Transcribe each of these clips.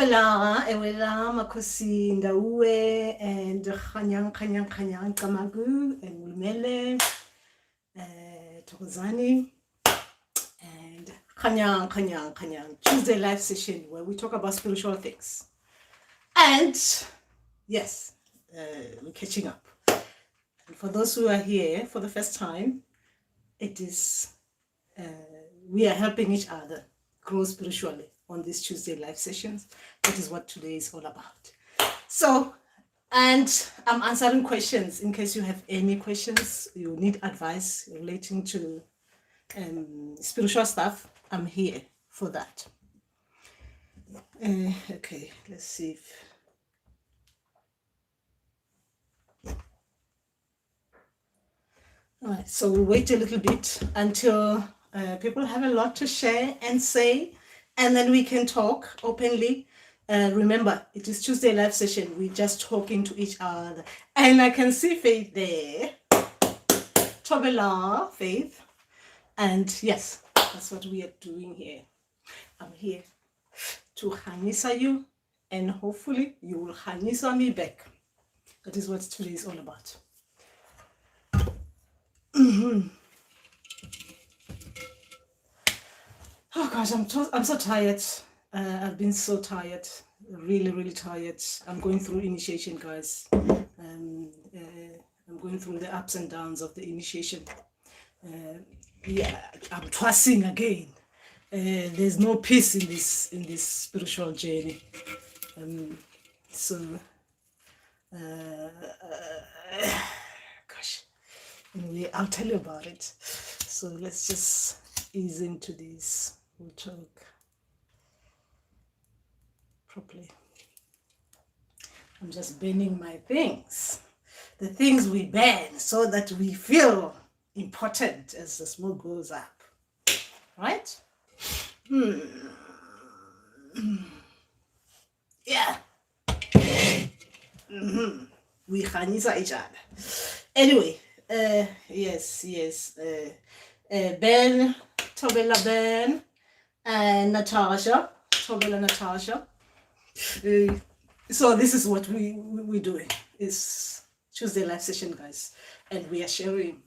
Tobela, Ewela, Makosi, Ndawe, and Khanyang, Kamagu, and Mulmele, Tokozani, and Khanyang, Tuesday live session where we talk about spiritual things. And yes, we're catching up. And for those who are here for the first time, it is, we are helping each other grow spiritually on these Tuesday live sessions. That is what today is all about. So, and I'm answering questions in case you have any questions, you need advice relating to spiritual stuff. I'm here for that. Okay, let's see if... All right, so we'll wait a little bit until people have a lot to share and say, and then we can talk openly. Remember, it is Tuesday live session. We're just talking to each other. And I can see Faith there. Tobela, Faith. And yes, that's what we are doing here. I'm here to Hanisa you, and hopefully you will Hanisa me back. That is what today is all about. Oh gosh, I'm so tired. I've been so tired, really tired. I'm going through initiation, guys. I'm going through the ups and downs of the initiation. Yeah, I'm trusting again. There's no peace in this spiritual journey. Gosh. Anyway, I'll tell you about it. So let's just ease into this. We'll talk properly. I'm just burning my things. The things we burn so that we feel important as the smoke goes up. Right? Yeah. We khanisa each other. Anyway, yes. Ben, Tobela Ben, and Natasha. Tobela Natasha. So this is what we're doing. It's Tuesday live session, guys, and we are sharing.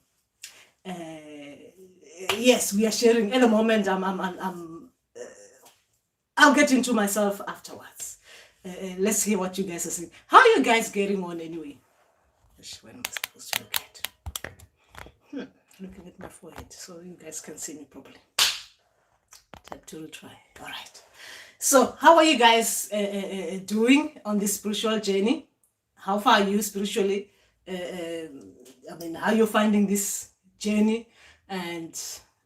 Yes, we are sharing. At the moment, I'll get into myself afterwards. Let's hear what you guys are saying. How are you guys getting on anyway? When am I supposed to look at? Looking at my forehead so you guys can see me properly. Tap to retry. All right. So how are you guys doing on this spiritual journey? How far are you spiritually? How you're finding this journey? And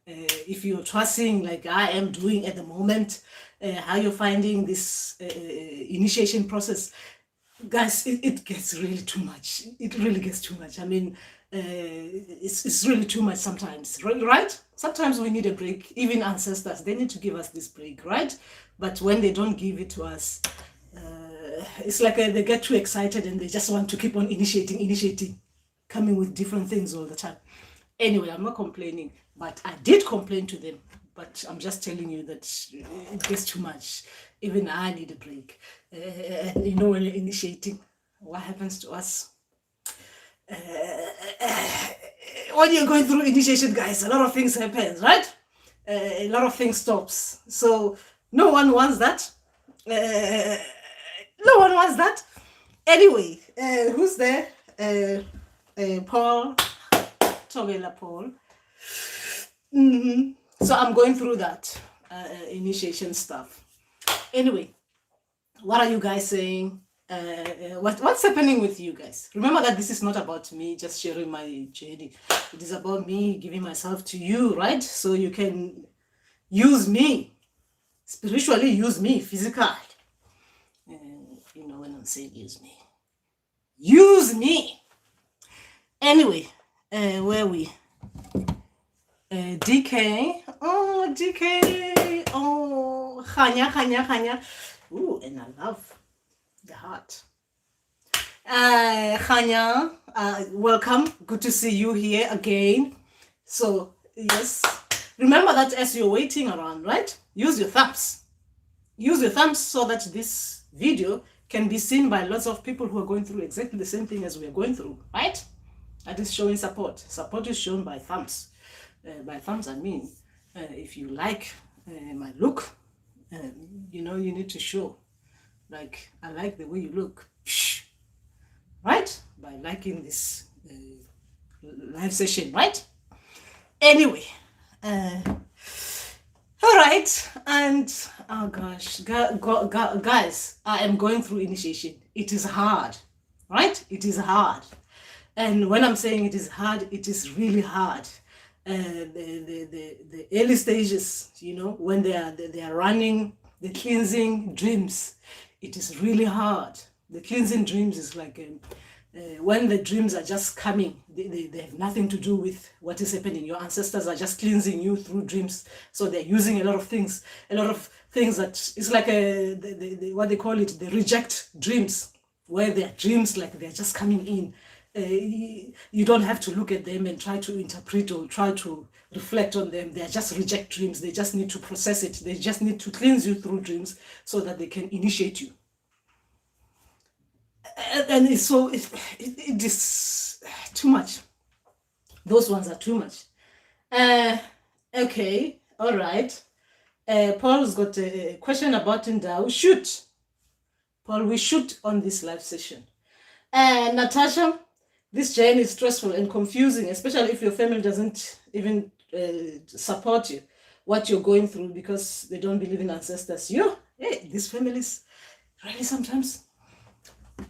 if you're trusting like I am doing at the moment, how you're finding this initiation process? Guys, it gets really too much. It really gets too much. I mean, it's really too much sometimes, right? Sometimes we need a break. Even ancestors, they need to give us this break, right? But when they don't give it to us, it's like they get too excited and they just want to keep on initiating, coming with different things all the time. Anyway, I'm not complaining, but I did complain to them. But I'm just telling you that it gets too much. Even I need a break. You know, when you're initiating, what happens to us? When you're going through initiation, guys, a lot of things happen, right? A lot of things stops. So no one wants that. No one wants that. Anyway, who's there? Paul. Tobela Paul. So I'm going through that initiation stuff. Anyway, what are you guys saying? What's happening with you guys? Remember that this is not about me just sharing my journey. It is about me giving myself to you, right? So you can use me, spiritually use me, physically. You know when I'm saying use me. Use me! Anyway, where are we? DK. Oh, DK. Oh, Khanya. Ooh, and I love the heart. Khanya, welcome. Good to see you here again. So, yes. Remember that as you're waiting around, right? Use your thumbs. Use your thumbs so that this video can be seen by lots of people who are going through exactly the same thing as we are going through, right? That is showing support. Support is shown by thumbs. By thumbs, I mean, if you like my look, you know, you need to show, like, I like the way you look, right? By liking this live session, right? Anyway, all right, and oh gosh, guys, I am going through initiation. It is hard, right? It is hard. And when I'm saying it is hard, it is really hard. The early stages, you know, when they are running the cleansing dreams, it is really hard. The cleansing dreams is like when the dreams are just coming, they have nothing to do with what is happening. Your ancestors are just cleansing you through dreams. So they're using a lot of things that it's like what they call it, the reject dreams, where they're dreams like they're just coming in. You don't have to look at them and try to interpret or try to reflect on them. They are just reject dreams. They just need to process it. They just need to cleanse you through dreams so that they can initiate you. And it is too much. Those ones are too much. Okay, all right. Paul's got a question about Ndau. Shoot, Paul, we shoot on this live session. Natasha, this journey is stressful and confusing, especially if your family doesn't even support you, what you're going through, because they don't believe in ancestors. These families, really sometimes,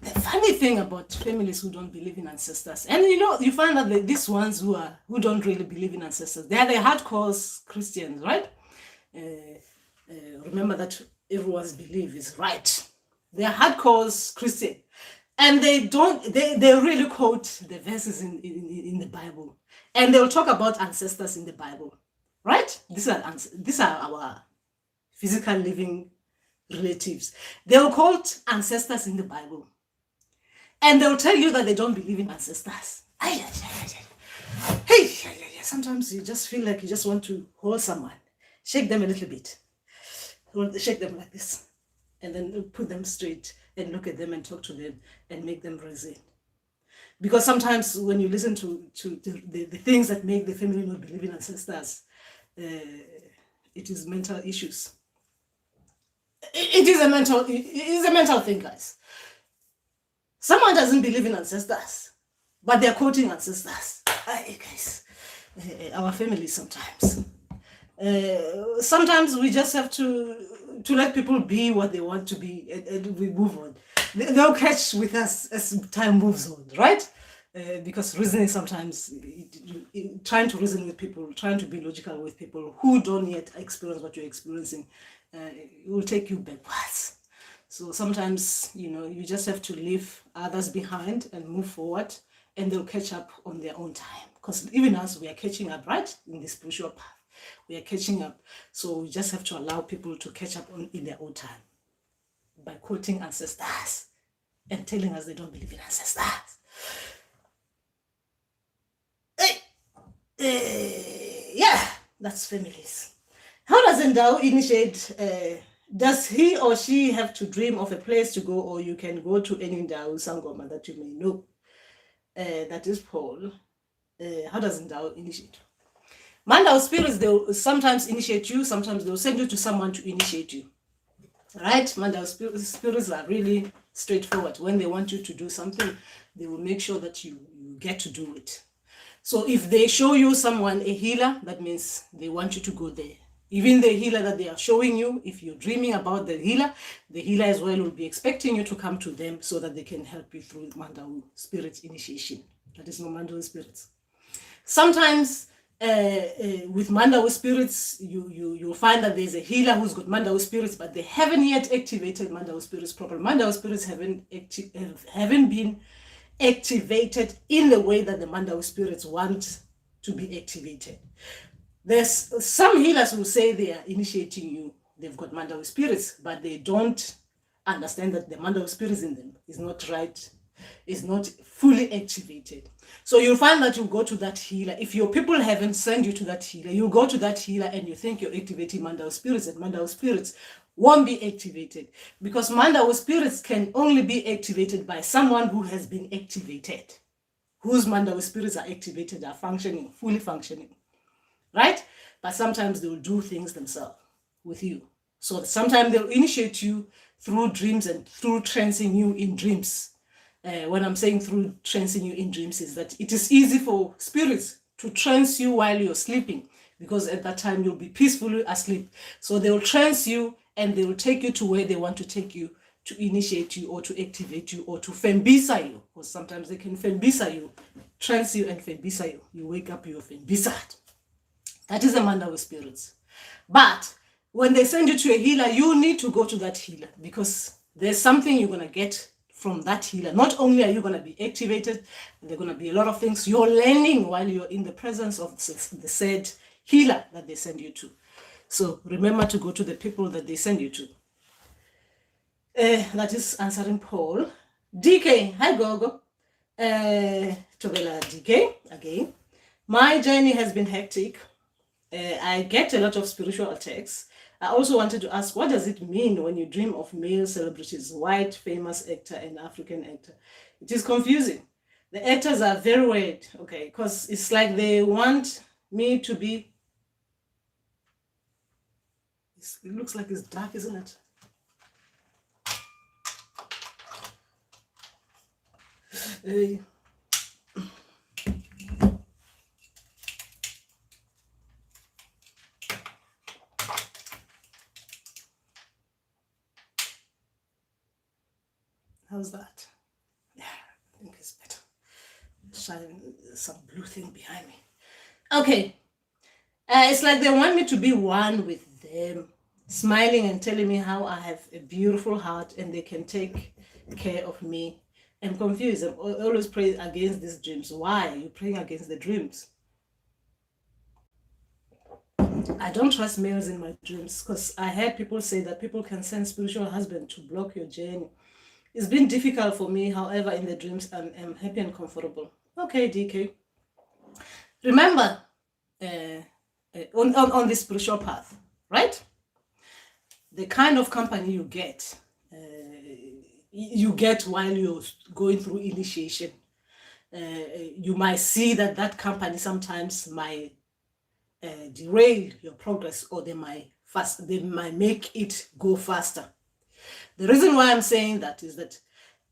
the funny thing about families who don't believe in ancestors, and you know, you find that these ones who don't really believe in ancestors, they are the hardcore Christians, right? Remember that everyone's belief is right. They are hardcore Christian. And they really quote the verses in the Bible. And they'll talk about ancestors in the Bible, right? These are our physical living relatives. They'll quote ancestors in the Bible. And they'll tell you that they don't believe in ancestors. Hey, sometimes you just feel like you just want to hold someone, shake them a little bit, shake them like this, and then put them straight and look at them and talk to them and make them reason. Because sometimes when you listen to the things that make the family not believe in ancestors, it is mental issues. It is a mental thing, guys. Someone doesn't believe in ancestors, but they're quoting ancestors. Guys, our families sometimes. Sometimes we just have to let people be what they want to be, and we move on. They'll catch with us as time moves on, right? Because reasoning sometimes, trying to reason with people, trying to be logical with people who don't yet experience what you're experiencing, it will take you backwards. So sometimes, you know, you just have to leave others behind and move forward, and they'll catch up on their own time. Because even us, we are catching up, right? In the spiritual path. We are catching up. So we just have to allow people to catch up in their own time by quoting ancestors and telling us they don't believe in ancestors. Yeah, that's families. How does Ndau initiate? Does he or she have to dream of a place to go, or you can go to any Ndau Sangoma that you may know? That is Paul. How does Ndau initiate? Mandawe spirits, they'll sometimes initiate you, sometimes they'll send you to someone to initiate you. Right? Mandawe spirits are really straightforward. When they want you to do something, they will make sure that you get to do it. So if they show you someone, a healer, that means they want you to go there. Even the healer that they are showing you, if you're dreaming about the healer as well will be expecting you to come to them so that they can help you through Mandawe spirit initiation. That is no Mandawe spirits. Sometimes with Mandawe spirits, you'll find that there's a healer who's got Mandawe spirits, but they haven't yet activated Mandawe spirits properly. Mandawe spirits haven't been activated in the way that the Mandawe spirits want to be activated. There's some healers who say they are initiating you. They've got Mandawe spirits, but they don't understand that the Mandawe spirits in them is not right, is not fully activated. So you'll find that you go to that healer. If your people haven't sent you to that healer, you go to that healer and you think you're activating Mandawe spirits, and Mandawe spirits won't be activated, because Mandawe spirits can only be activated by someone who has been activated, whose Mandawe spirits are activated, are functioning, fully functioning, right? But sometimes they'll do things themselves with you. So sometimes they'll initiate you through dreams and through trancing you in dreams. When I'm saying through trancing you in dreams, is that it is easy for spirits to trance you while you're sleeping, because at that time you'll be peacefully asleep. So they'll trance you and they will take you to where they want to take you, to initiate you or to activate you or to fembisa you, because sometimes they can fembisa you, trance you and fembisa you. You wake up, you're fembisad. That is the Mandawe spirits. But when they send you to a healer, you need to go to that healer, because there's something you're going to get from that healer. Not only are you going to be activated, there are going to be a lot of things you're learning while you're in the presence of the said healer that they send you to. So remember to go to the people that they send you to. That is answering Paul. DK, hi Gogo. Tobela DK, again. My journey has been hectic. I get a lot of spiritual attacks. I also wanted to ask, what does it mean when you dream of male celebrities, white, famous actor and African actor? It is confusing. The actors are very weird, okay, because it's like they want me to be... It looks like it's dark, isn't it? How's that? Yeah, I think it's better. Shine some blue thing behind me. Okay. It's like they want me to be one with them, smiling and telling me how I have a beautiful heart and they can take care of me. I'm confused. I always pray against these dreams. Why are you praying against the dreams? I don't trust males in my dreams, because I heard people say that people can send spiritual husband to block your journey. It's been difficult for me. However, in the dreams, I'm happy and comfortable. Okay, DK. Remember, on this spiritual path, right? The kind of company you get while you're going through initiation. You might see that company sometimes might derail your progress, or they might make it go faster. The reason why I'm saying that is that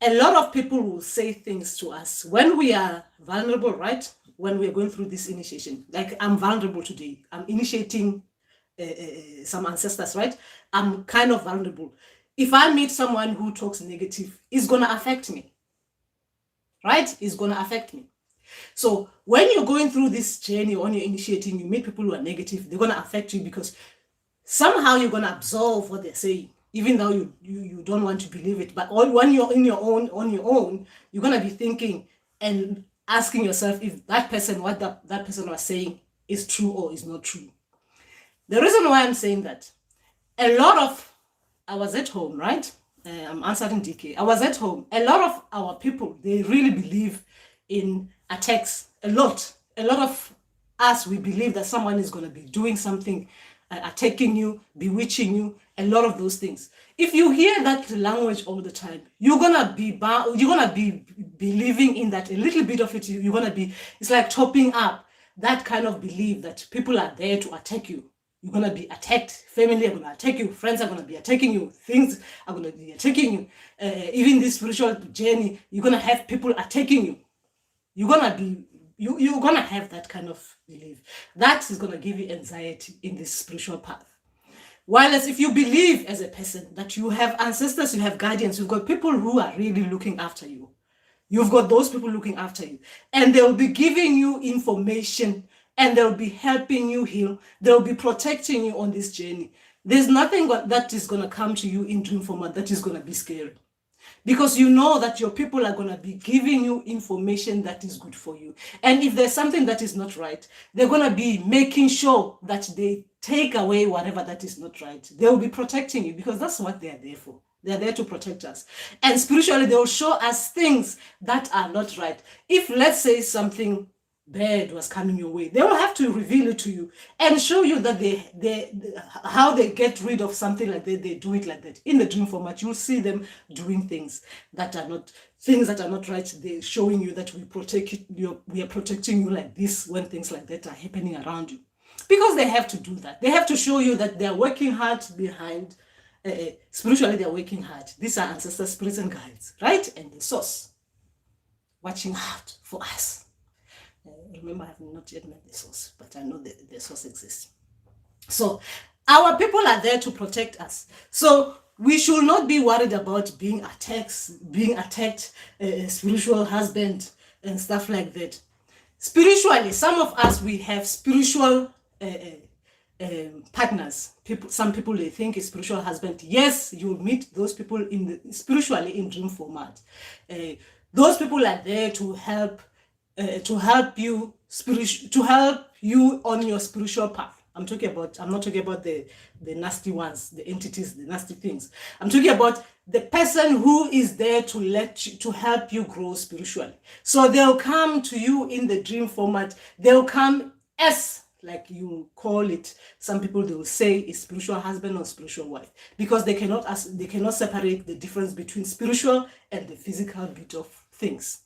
a lot of people will say things to us when we are vulnerable, right? When we're going through this initiation. Like, I'm vulnerable today. I'm initiating some ancestors, right? I'm kind of vulnerable. If I meet someone who talks negative, it's going to affect me, right? It's going to affect me. So when you're going through this journey, when you're initiating, you meet people who are negative, they're going to affect you, because somehow you're going to absorb what they're saying, even though you don't want to believe it. But when you're on your own, you're going to be thinking and asking yourself if that person, what that person was saying is true or is not true. The reason why I'm saying that, I was at home, right? I'm answering DK. I was at home. A lot of our people, they really believe in attacks. A lot of us, we believe that someone is going to be doing something, attacking you, bewitching you, a lot of those things. If you hear that language all the time, you're gonna be believing in that. A little bit of it, you're gonna be. It's like chopping up that kind of belief that people are there to attack you. You're gonna be attacked. Family are gonna attack you. Friends are gonna be attacking you. Things are gonna be attacking you. Even this spiritual journey, you're gonna have people attacking you. You're gonna have that kind of belief. That is gonna give you anxiety in this spiritual path. While if you believe as a person that you have ancestors, you have guardians, you've got people who are really looking after you. You've got those people looking after you, and they'll be giving you information, and they'll be helping you heal. They'll be protecting you on this journey. There's nothing that is going to come to you in dream format that is going to be scary, because you know that your people are going to be giving you information that is good for you. And if there's something that is not right, they're going to be making sure that they take away whatever that is not right. They'll be protecting you, because that's what they're there for. They're there to protect us. And spiritually, they'll show us things that are not right. If, let's say, something bad was coming your way. They will have to reveal it to you and show you that how they get rid of something like that. They do it like that. In the dream format, you'll see them doing things that are not right. They're showing you that we are protecting you like this when things like that are happening around you. Because they have to do that. They have to show you that they are working hard behind, spiritually they are working hard. These are ancestor spirits and guides, right? And the source watching out for us. Remember, I have not yet met the source, but I know the source exists. So our people are there to protect us. So we should not be worried about being attacked, spiritual husband and stuff like that. Spiritually, some of us, we have spiritual partners. Some people, they think a spiritual husband. Yes, you'll meet those people spiritually in dream format. Those people are there to help you on your spiritual path. I'm not talking about the nasty ones, the entities, the nasty things. I'm talking about the person who is there to help you grow spiritually. So they'll come to you in the dream format. They'll come as, like you call it, some people, they will say a spiritual husband or spiritual wife, because they cannot separate the difference between spiritual and the physical bit of things.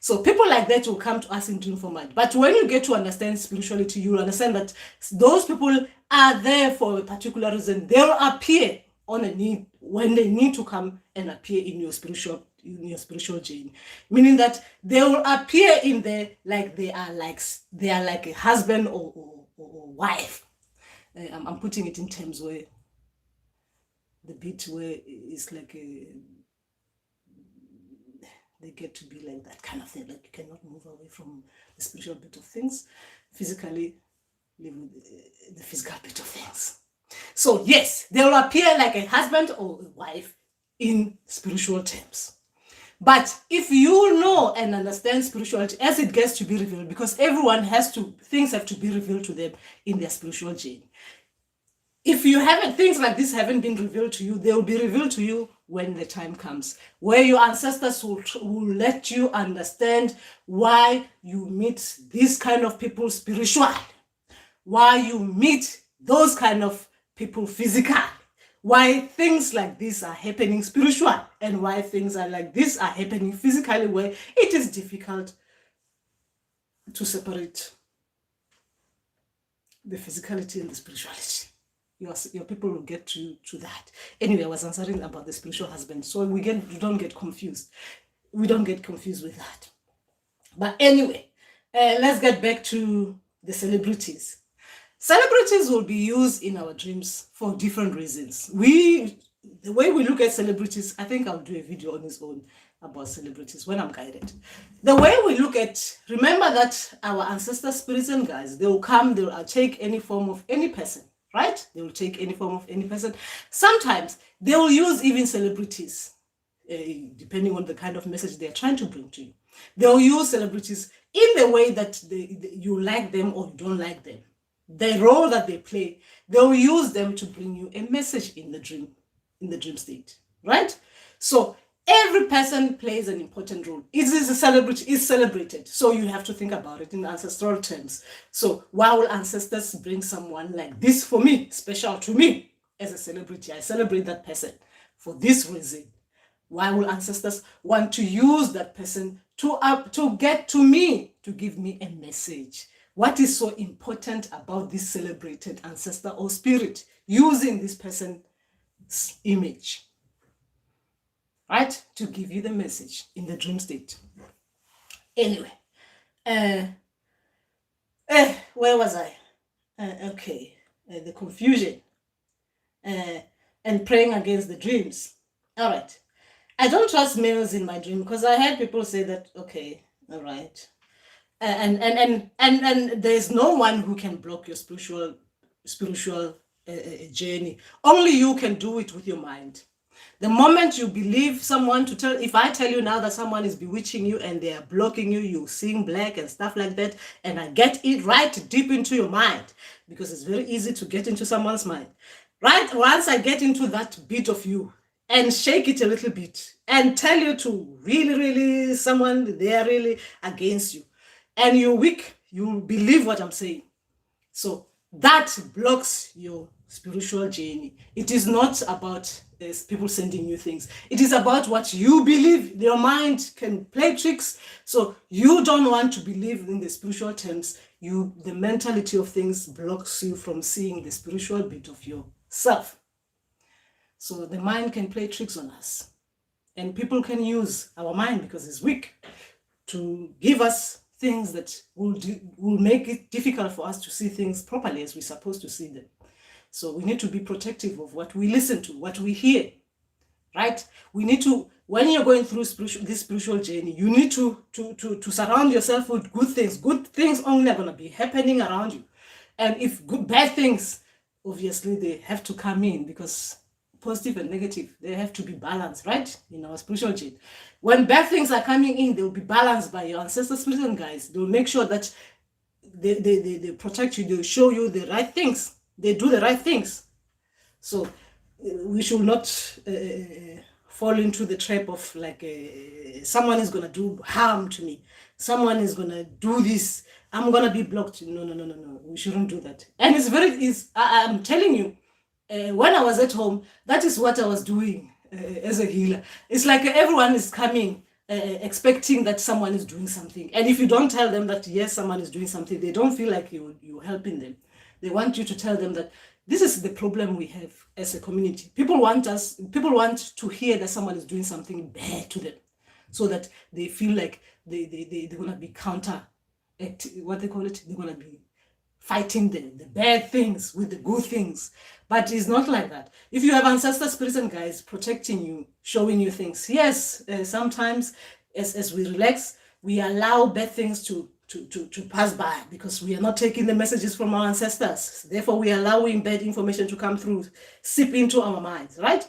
So people like that will come to us in dream format. But when you get to understand spirituality, you'll understand that those people are there for a particular reason. They'll appear on a need when they need to come and appear in your spiritual journey. Meaning that they will appear in there like they are like a husband or wife. I'm putting it in terms where the bit where it's like they get to be like that kind of thing. Like you cannot move away from the spiritual bit of things. Physically, live with the physical bit of things. So yes, they will appear like a husband or a wife in spiritual terms. But if you know and understand spirituality as it gets to be revealed, because things have to be revealed to them in their spiritual journey. If things like this haven't been revealed to you, they will be revealed to you when the time comes, where your ancestors will let you understand why you meet these kind of people spiritually, why you meet those kind of people physically, why things like this are happening spiritually, and why things like this are happening physically, where it is difficult to separate the physicality and the spirituality. Your people will get to that. Anyway, I was answering about the spiritual husband, so we don't get confused. We don't get confused with that. But anyway, let's get back to the celebrities. Celebrities will be used in our dreams for different reasons. The way we look at celebrities, I think I'll do a video on its own about celebrities when I'm guided. The way we look at, remember that our ancestor spirits and guides, they will take any form of any person. Right? They will take any form of any person. Sometimes they will use even celebrities, depending on the kind of message they are trying to bring to you. They will use celebrities in the way that you like them or you don't like them. The role that they play, they will use them to bring you a message in the dream state. Right? So every person plays an important role. Is celebrated. So you have to think about it in ancestral terms. So why will ancestors bring someone like this for me, special to me as a celebrity? I celebrate that person for this reason. Why will ancestors want to use that person to get to me, to give me a message? What is so important about this celebrated ancestor or spirit using this person's image? Right? To give you the message in the dream state. Anyway, where was I? The confusion and praying against the dreams. All right. I don't trust males in my dream because I had people say that, okay, all right. And there's no one who can block your spiritual journey. Only you can do it with your mind. The moment you believe someone if I tell you now that someone is bewitching you and they are blocking you, you're seeing black and stuff like that, and I get it right deep into your mind, because it's very easy to get into someone's mind. Right? Once I get into that bit of you and shake it a little bit and tell you to really, someone, they are really against you. and you're weak, you believe what I'm saying. So that blocks your spiritual journey. It is not about people sending you things. It is about what you believe. Your mind can play tricks. So you don't want to believe in the spiritual terms. The mentality of things blocks you from seeing the spiritual bit of yourself. So the mind can play tricks on us. And people can use our mind because it's weak to give us things that will make it difficult for us to see things properly as we're supposed to see them. So we need to be protective of what we listen to, what we hear, right? We need to, when you're going through this spiritual journey, you need to surround yourself with good things. Good things only are going to be happening around you. And if bad things, obviously they have to come in, because positive and negative, they have to be balanced, right? In our spiritual journey. When bad things are coming in, they will be balanced by your ancestral spirit and guides. They'll make sure that they protect you, they'll show you the right things. They do the right things. So we should not fall into the trap of like someone is going to do harm to me. Someone is going to do this. I'm going to be blocked. No. We shouldn't do that. And I'm telling you, when I was at home, that is what I was doing as a healer. It's like everyone is coming expecting that someone is doing something. And if you don't tell them that, yes, someone is doing something, they don't feel like you're helping them. They want you to tell them that this is the problem we have as a community. People want to hear that someone is doing something bad to them, so that they feel like they're going to be what they call it, they're going to be fighting the bad things with the good things. But it's not like that. If you have ancestor spirits and guides protecting you, showing you things, yes, sometimes as we relax, we allow bad things to pass by, because we are not taking the messages from our ancestors. Therefore, we are allowing bad information to come through, seep into our minds, right?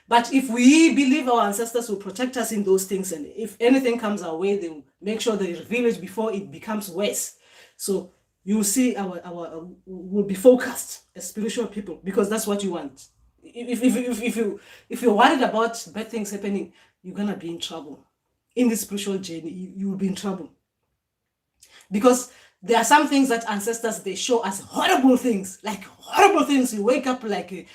But if we believe our ancestors will protect us in those things, and if anything comes our way, they will make sure they reveal it before it becomes worse. So you see, we'll be focused as spiritual people, because that's what you want. If you're worried about bad things happening, you're gonna be in trouble. In this spiritual journey, you will be in trouble. Because there are some things that ancestors, they show us horrible things. You wake up like,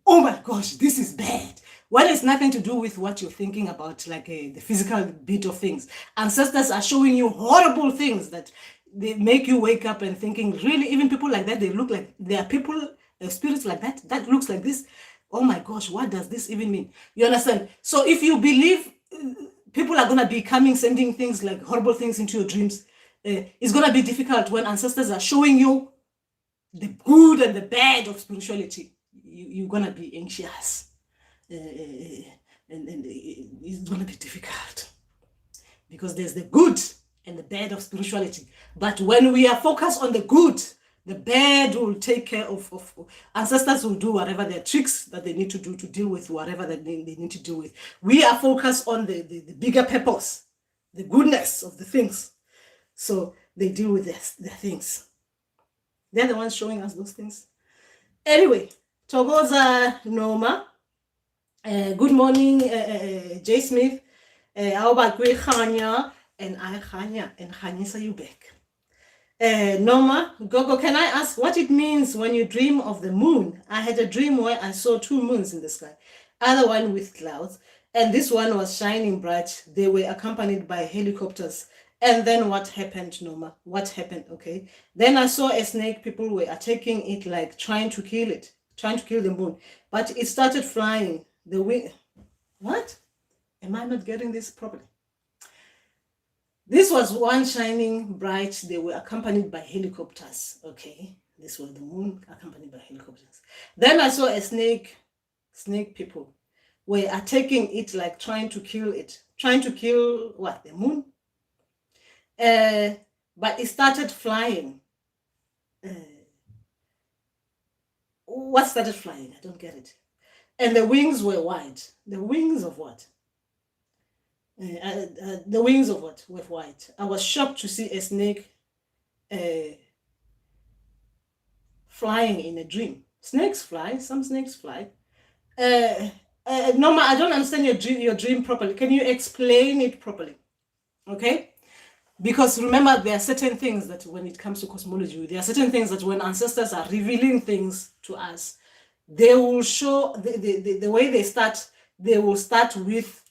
oh my gosh, this is bad. Well, it's nothing to do with what you're thinking about, like the physical bit of things. Ancestors are showing you horrible things that they make you wake up and thinking, really, even people like that, they look like, there are people, spirits like that looks like this. Oh my gosh, what does this even mean? You understand? So if you believe people are going to be coming, sending things like horrible things into your dreams, it's going to be difficult when ancestors are showing you the good and the bad of spirituality. You're going to be anxious. And it's going to be difficult, because there's the good and the bad of spirituality. But when we are focused on the good, the bad will take care of ancestors will do whatever their tricks that they need to do to deal with whatever that they need to deal with. We are focused on the bigger purpose, the goodness of the things. So they deal with their things. They're the ones showing us those things. Anyway, Togoza Noma. Good morning, Jay Smith. How about Khanya? And I Khanya, and Khanyisa you back. Norma, Gogo, can I ask what it means when you dream of the moon? I had a dream where I saw two moons in the sky, other one with clouds, and this one was shining bright. They were accompanied by helicopters. And then what happened, Norma? What happened? Okay. Then I saw a snake. People were attacking it, like trying to kill the moon. But it started flying. The wing. What? Am I not getting this properly? This was one shining bright. They were accompanied by helicopters. Okay. This was the moon accompanied by helicopters. Then I saw a snake. Snake people were attacking it, like trying to kill it. Trying to kill what? The moon? But it started flying. What started flying? I don't get it. And the wings were white. The wings of what? The wings of what were white. I was shocked to see a snake flying in a dream. Snakes fly. Some snakes fly. Norma, I don't understand your dream properly. Can you explain it properly? Okay. Because remember, there are certain things that when it comes to cosmology, there are certain things that when ancestors are revealing things to us, they will show the way they will start with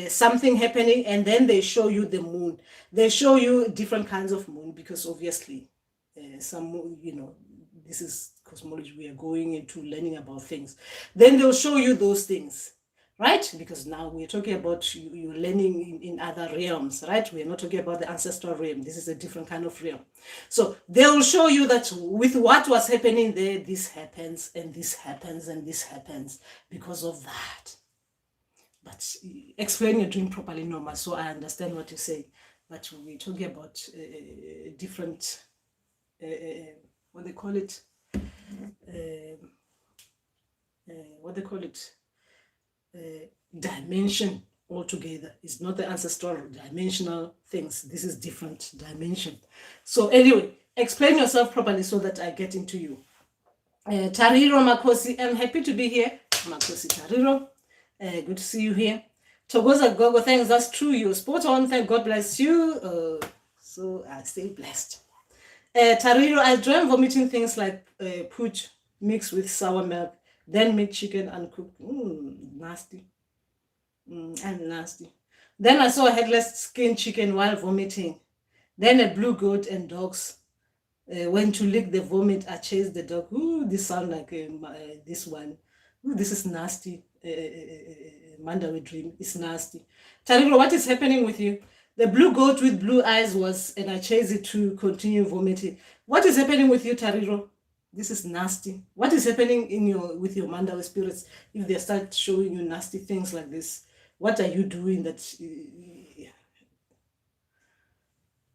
something happening, and then they show you the moon. They show you different kinds of moon, because obviously some, this is cosmology, we are going into learning about things. Then they'll show you those things, right? Because now we're talking about you learning in other realms, right? We're not talking about the ancestral realm. This is a different kind of realm. So they will show you that with what was happening there, this happens, and this happens, and this happens because of that. But explain your dream properly, Norma, so I understand what you say. But we're talking about different, what they call it, dimension altogether. It's not the ancestral dimensional things. This is different dimension. So anyway, explain yourself properly so that I get into you. Tariro Makosi, I'm happy to be here. Makosi Tariro, good to see you here. Togoza Gogo, thanks, that's true. You're spot on. Thank God bless you. So I stay blessed. Tariro, I dream vomiting things like pooch mixed with sour milk, then make chicken and cook. Nasty. And nasty. Then I saw a headless skin chicken while vomiting. Then a blue goat and dogs. When to lick the vomit, I chased the dog. Ooh, this sound like this one. Ooh, this is nasty. Mandawe dream is nasty. Tariro, what is happening with you? The blue goat with blue eyes was, and I chased it to continue vomiting. What is happening with you, Tariro? This is nasty. What is happening with your Mandawe spirits if they start showing you nasty things like this? What are you doing that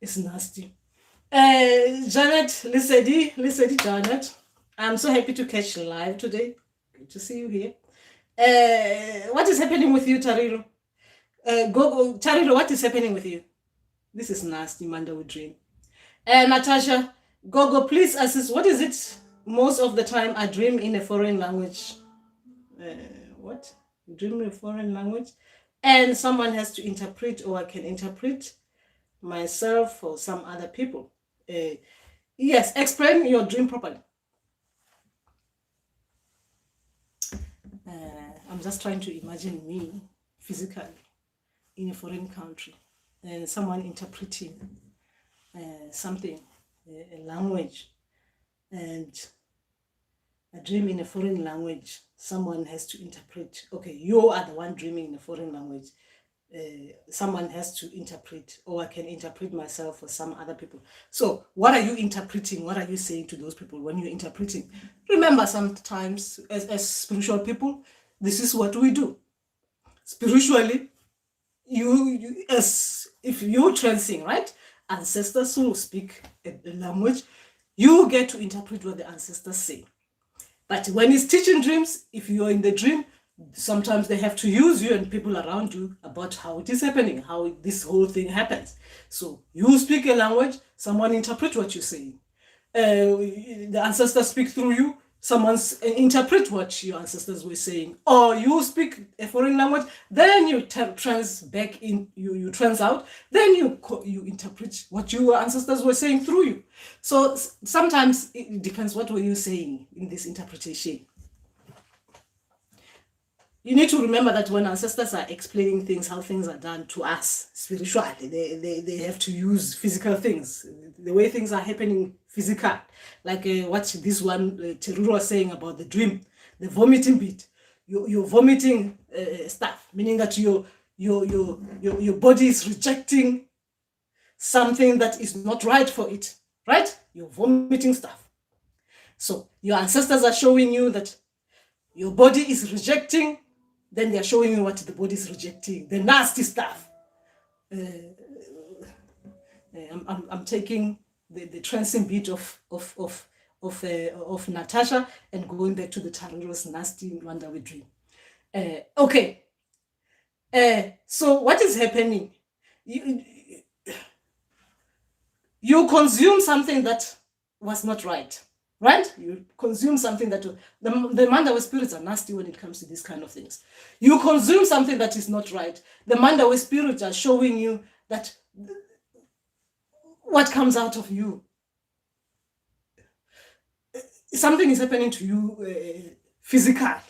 is nasty? Janet, Lisedi Janet, I'm so happy to catch you live today. Good to see you here. What is happening with you, Tariro? Tariro, what is happening with you? This is nasty, Mandawe dream. Natasha, Gogo, please assist. What is it? Most of the time, I dream in a foreign language. What? You dream in a foreign language? And someone has to interpret, or I can interpret myself or some other people. Yes, explain your dream properly. I'm just trying to imagine me physically in a foreign country and someone interpreting something, a language, and a dream in a foreign language. Someone has to interpret. Okay, you are the one dreaming in a foreign language. Someone has to interpret, or I can interpret myself for some other people. So what are you interpreting? What are you saying to those people when you're interpreting? Remember, sometimes as spiritual people, this is what we do. Spiritually, you as if you're transing, right? Ancestors who speak a language, you get to interpret what the ancestors say. But when it's teaching dreams, if you're in the dream, sometimes they have to use you and people around you about how it is happening, how this whole thing happens. So you speak a language, someone interpret what you're saying. The ancestors speak through you, someone interpret what your ancestors were saying. Or you speak a foreign language, then you trans back in, you trans out, then you interpret what your ancestors were saying through you. So sometimes it depends, what were you saying in this interpretation. You need to remember that when ancestors are explaining things, how things are done to us spiritually, they have to use physical things, the way things are happening physical. Like what this one Teruro was saying about the dream, the vomiting bit. You're vomiting stuff, meaning that your body is rejecting something that is not right for it, right? You're vomiting stuff. So your ancestors are showing you that your body is rejecting. Then they're showing you what the body is rejecting, the nasty stuff. I'm taking the trancing bit of Natasha and going back to the Tariro's nasty Mandawe dream. Okay. So what is happening? You consume something that was not right. Right? You consume something that the Mandawe spirits are nasty when it comes to these kind of things. You consume something that is not right. The Mandawe spirits are showing you that what comes out of you. Something is happening to you physically.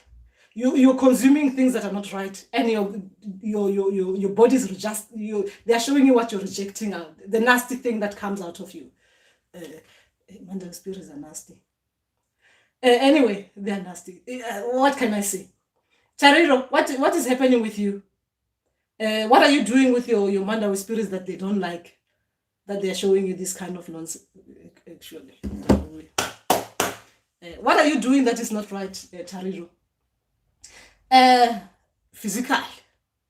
You're consuming things that are not right, and your body is just they are showing you what you're rejecting, the nasty thing that comes out of you. Mandawe spirits are nasty. Anyway, they are nasty. What can I say? Tariro, what is happening with you? What are you doing with your Mandawe spirits that they don't like? That they are showing you this kind of nonsense? Actually, what are you doing that is not right, Tariro? Physical.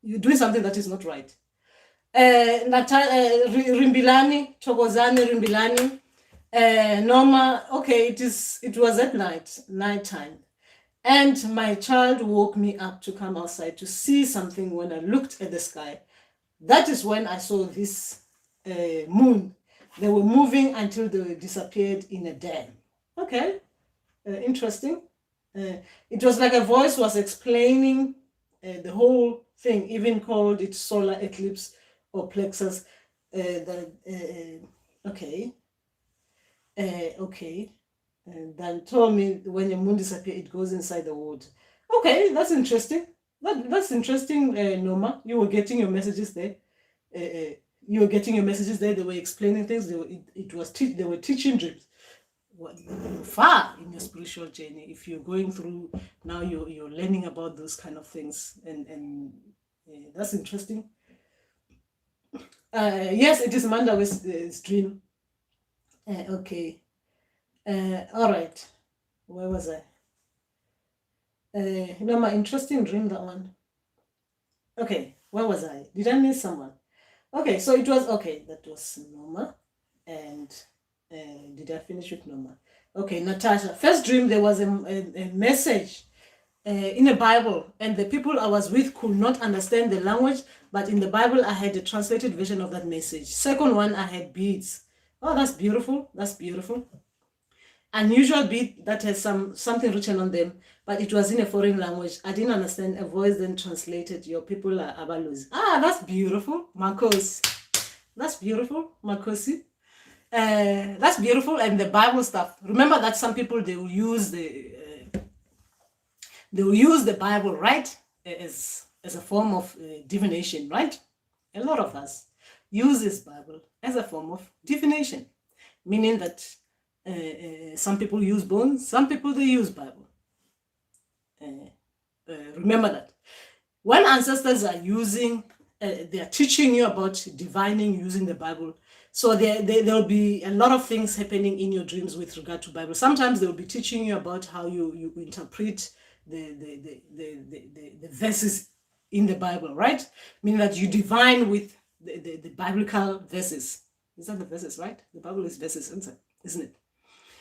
You're doing something that is not right. Rimbilani, Thokozani, Rimbilani. Norma, okay, it was at nighttime. And my child woke me up to come outside to see something. When I looked at the sky, that is when I saw this moon. They were moving until they disappeared in a dam. Okay, interesting. It was like a voice was explaining the whole thing, even called it solar eclipse or plexus. Okay. And then told me when the moon disappears, it goes inside the water. Okay, that's interesting. That's interesting, Norma. You were getting your messages there. You were getting your messages there. They were explaining things. They were teaching dreams. You're far in your spiritual journey. If you're going through now, you're learning about those kind of things, and that's interesting. Yes, it is Mandawe's dream. Okay. All right. Where was I? My interesting dream, that one. Okay, where was I? Did I miss someone? Okay, so it was, okay, that was Norma. And did I finish with Norma? Okay, Natasha. First dream, there was a message in the Bible, and the people I was with could not understand the language, but in the Bible, I had a translated version of that message. Second one, I had beads. Oh, that's beautiful. That's beautiful. Unusual bead that has something written on them, but it was in a foreign language. I didn't understand. A voice then translated, your people are Abalus. Ah, that's beautiful, Marcos. That's beautiful, Marcosi. That's beautiful. And the Bible stuff. Remember that some people, they will use the Bible, right, as a form of divination, right? A lot of us use this Bible as a form of divination, meaning that some people use bones, some people they use Bible. Remember that. When ancestors are using, they are teaching you about divining using the Bible. So there'll be a lot of things happening in your dreams with regard to Bible. Sometimes they'll be teaching you about how you interpret the verses in the Bible, right? Meaning that you divine with the biblical verses. Is that the verses, right? The Bible is verses, isn't it?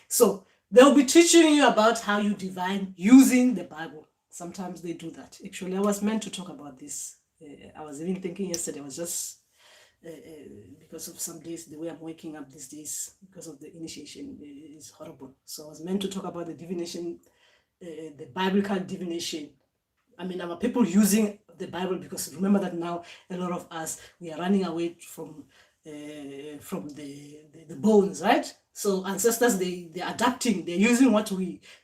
So they'll be teaching you about how you divine using the Bible. Sometimes they do that. Actually, I was meant to talk about this. I was even thinking yesterday, I was just, because of some days, the way I'm waking up these days, because of the initiation, is horrible. So I was meant to talk about the divination, the biblical divination. I mean, our people using the Bible, because remember that now a lot of us, we are running away from the bones, right? So ancestors, they're adapting, they're using what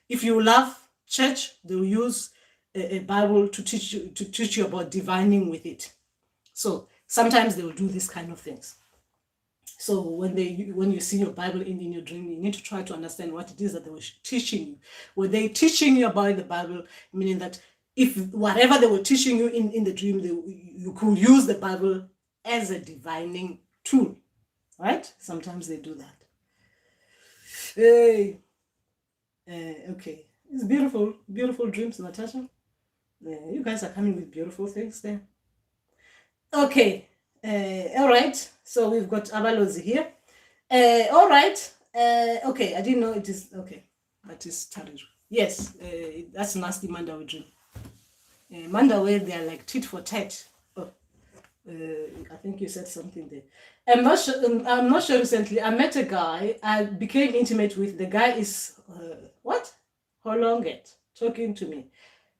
if you love church, they'll use a Bible to teach you about divining with it. So sometimes they will do these kind of things. So when you see your Bible in your dream, you need to try to understand what it is that they were teaching you. Were they teaching you about the Bible, meaning that if whatever they were teaching you in the dream, you could use the Bible as a divining tool, right? Sometimes they do that. Hey, okay, it's beautiful, beautiful dreams, Natasha. You guys are coming with beautiful things there. Okay, all right. So we've got Abalozi here. All right. Okay, I didn't know it is okay. That is Tarir. Yes, that's nasty Mandawe dream. Mandawe, they are like tit for tat. I think you said something there. I'm not sure. Recently, I met a guy. I became intimate with. The guy is what? Holonget talking to me.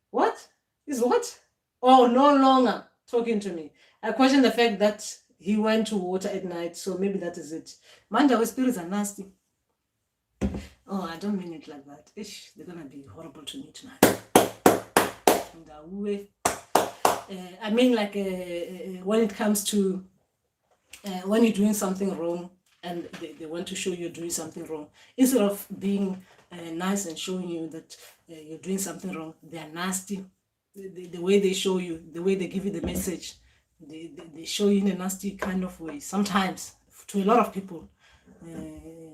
What is what? Oh, no longer talking to me. I question the fact that he went to water at night, so maybe that is it. Mandawe spirits are nasty. Oh, I don't mean it like that. Ish, they're gonna be horrible to me tonight. I mean, like when it comes to when you're doing something wrong and they want to show you're doing something wrong, instead of being nice and showing you that you're doing something wrong, they are nasty. The way they show you, the way they give you the message, they show you in a nasty kind of way. Sometimes, to a lot of people,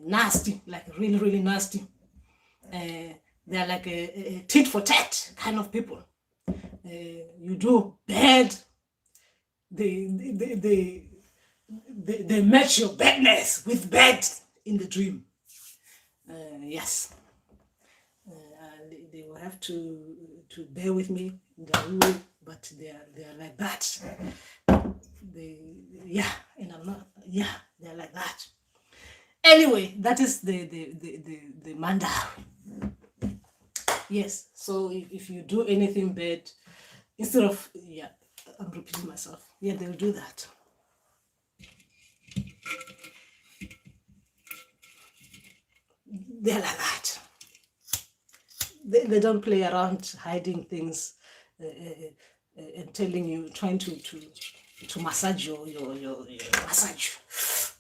nasty, like really, really nasty. They're like a tit for tat kind of people. You do bad, they match your badness with bad in the dream. Yes, they will have to bear with me, but they are like that. And I'm not. Yeah, they're like that. Anyway, that is the Mandawe. Yes. So if you do anything bad, instead of I'm repeating myself. Yeah, they'll do that. They're like that. They don't play around hiding things and telling you, trying to massage your massage.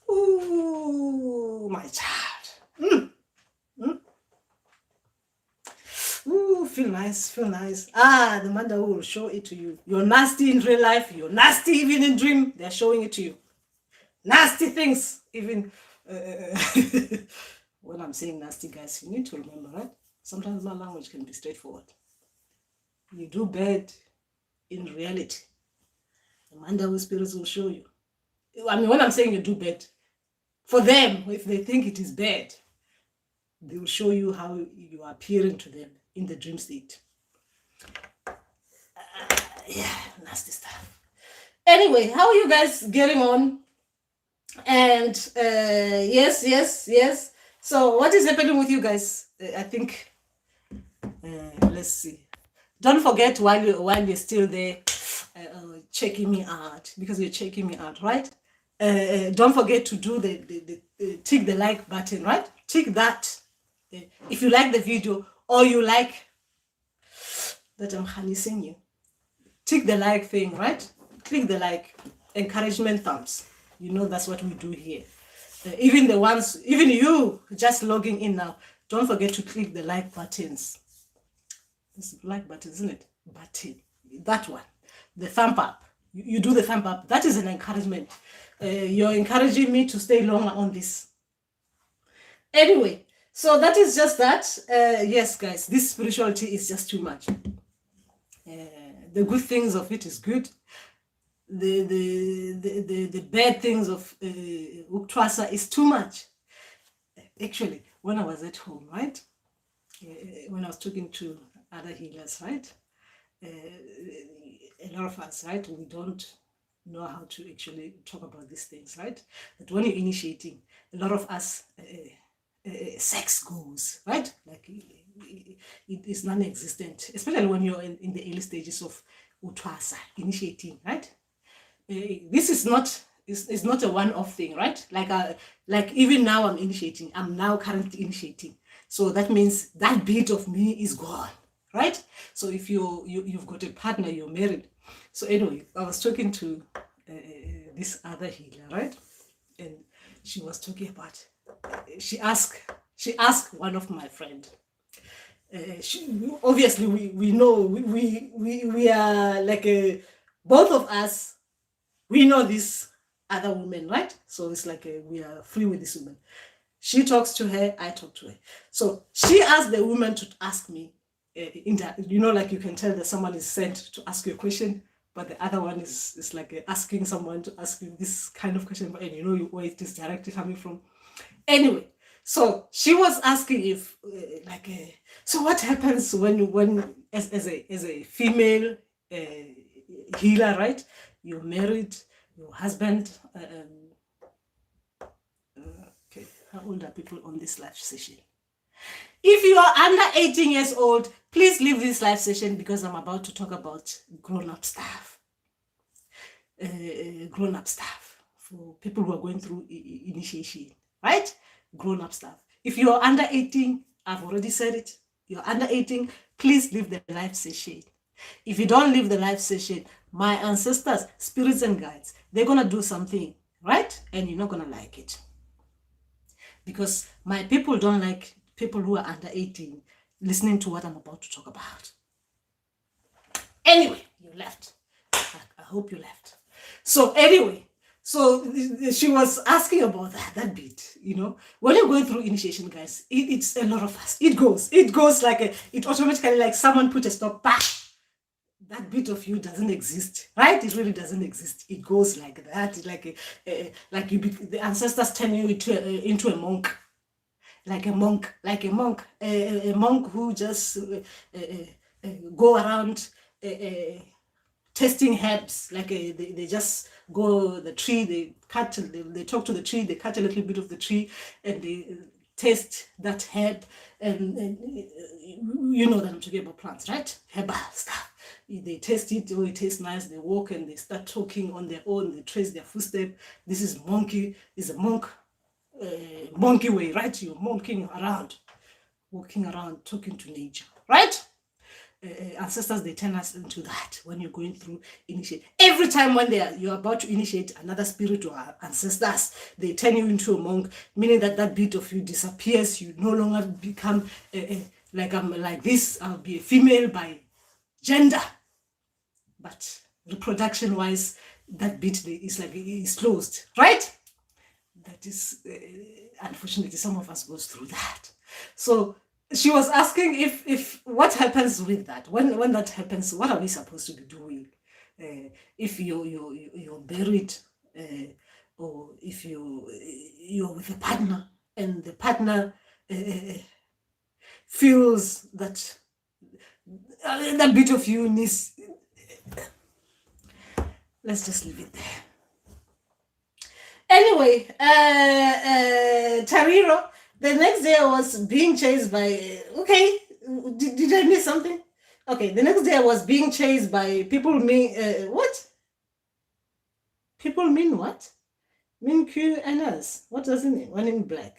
Ooh, my child. Ooh, feel nice, feel nice. The Mandawe will show it to you. You're nasty in real life. You're nasty even in dream. They're showing it to you. Nasty things, even when I'm saying nasty, guys, you need to remember, right? Sometimes my language can be straightforward. You do bad in reality, the Mandawe spirits will show you. I mean, when I'm saying you do bad, for them, if they think it is bad, they will show you how you are appearing to them in the dream state. Nasty stuff. Anyway, how are you guys getting on? And yes. So what is happening with you guys? I think let's see. Don't forget while you're still there checking me out, because you're checking me out, right? Don't forget to do the tick the like button, right? Tick that if you like the video, or you like that I'm harnessing you. Tick the like thing, right? Click the like, encouragement thumbs. You know that's what we do here. Even you just logging in now, don't forget to click the like buttons. It's like button, isn't it? Button. That one. The thumb up. You do the thumb up. That is an encouragement. You're encouraging me to stay longer on this. Anyway, so that is just that. Yes, guys, this spirituality is just too much. The good things of it is good. The bad things of Uktwasa is too much. Actually, when I was at home, right? When I was talking to other healers, right? A lot of us, right? We don't know how to actually talk about these things, right? But when you're initiating, a lot of us, sex goes, right? Like it is non-existent, especially when you're in the early stages of Utwasa, initiating, right? This is not it's not a one-off thing, right? Like even now I'm initiating. I'm now currently initiating. So that means that bit of me is gone, right? So if you've got a partner, you're married. So anyway, I was talking to this other healer, right? And she was talking about. She asked one of my friend. Obviously we know we are like both of us. We know this other woman, right? So it's like we are free with this woman. She talks to her, I talk to her. So she asked the woman to ask me, like you can tell that someone is sent to ask you a question, but the other one is like asking someone to ask you this kind of question, and where it is directly coming from. Anyway, so she was asking if, so what happens when as a female healer, right? You're married, your husband. Okay, how old are people on this live session? If you are under 18 years old, please leave this live session because I'm about to talk about grown-up stuff. for people who are going through initiation, right? Grown-up stuff. If you're under 18, I've already said it. You're under 18, please leave the live session. If you don't leave the live session, my ancestors, spirits and guides, they're going to do something, right? And you're not going to like it. Because my people don't like people who are under 18 listening to what I'm about to talk about. Anyway, you left. I hope you left. So anyway, so she was asking about that bit, you know. When you're going through initiation, guys, it's a lot of us. It goes like it automatically, like someone put a stop, back. That bit of you doesn't exist, right? It really doesn't exist. It goes like that, like the ancestors turn you into a monk, like a monk who just go around testing herbs, like they just go the tree, they talk to the tree, they cut a little bit of the tree, and they taste that herb, and you know that I'm talking about plants, right? Herbal stuff. They taste it, oh, it tastes nice. They walk and they start talking on their own. They trace their footstep. This is is a monkey way, right? You're monking around, walking around, talking to nature, right? Ancestors, they turn us into that when you're going through initiate. Every time when you're about to initiate another spirit or ancestors, they turn you into a monk, meaning that bit of you disappears. You no longer become like I'm like this. I'll be a female by gender, but reproduction wise, that bit is like it's closed, right? That is unfortunately some of us goes through that. So she was asking if what happens with that when that happens, what are we supposed to be doing if you're buried, or if you're with a partner and the partner feels that that bit of you needs. Let's just leave it there. Anyway, Tariro, the next day I was being chased by, okay, did I miss something? Okay, the next day I was being chased by people what? People mean what? Mean Q and us. What does it mean? One in black.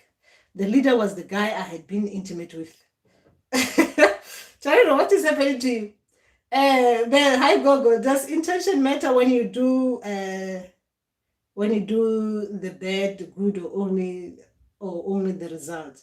The leader was the guy I had been intimate with. Tariro, what is happening to you? Hi Gogo, does intention matter when you do the bad, good, or only the result?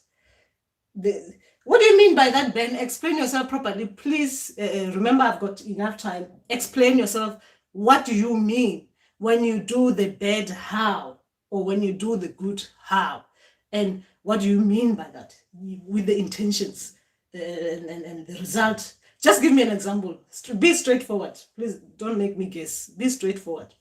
What do you mean by that, Ben? Explain yourself properly, please. Remember, I've got enough time. Explain yourself. What do you mean when you do the bad? How? Or when you do the good? How? And what do you mean by that with the intentions and the result? Just give me an example. Be straightforward. Please don't make me guess. Be straightforward.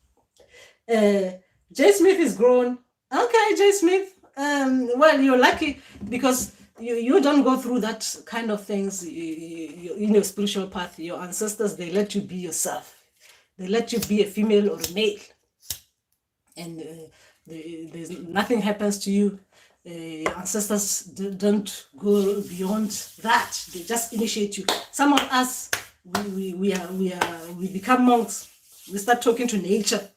J. Smith is grown. Okay, J. Smith. Well, you're lucky because you don't go through that kind of things in your spiritual path. Your ancestors, they let you be yourself. They let you be a female or a male. And there's nothing happens to you. Your ancestors don't go beyond that. They just initiate you. Some of us, we become monks. We start talking to nature.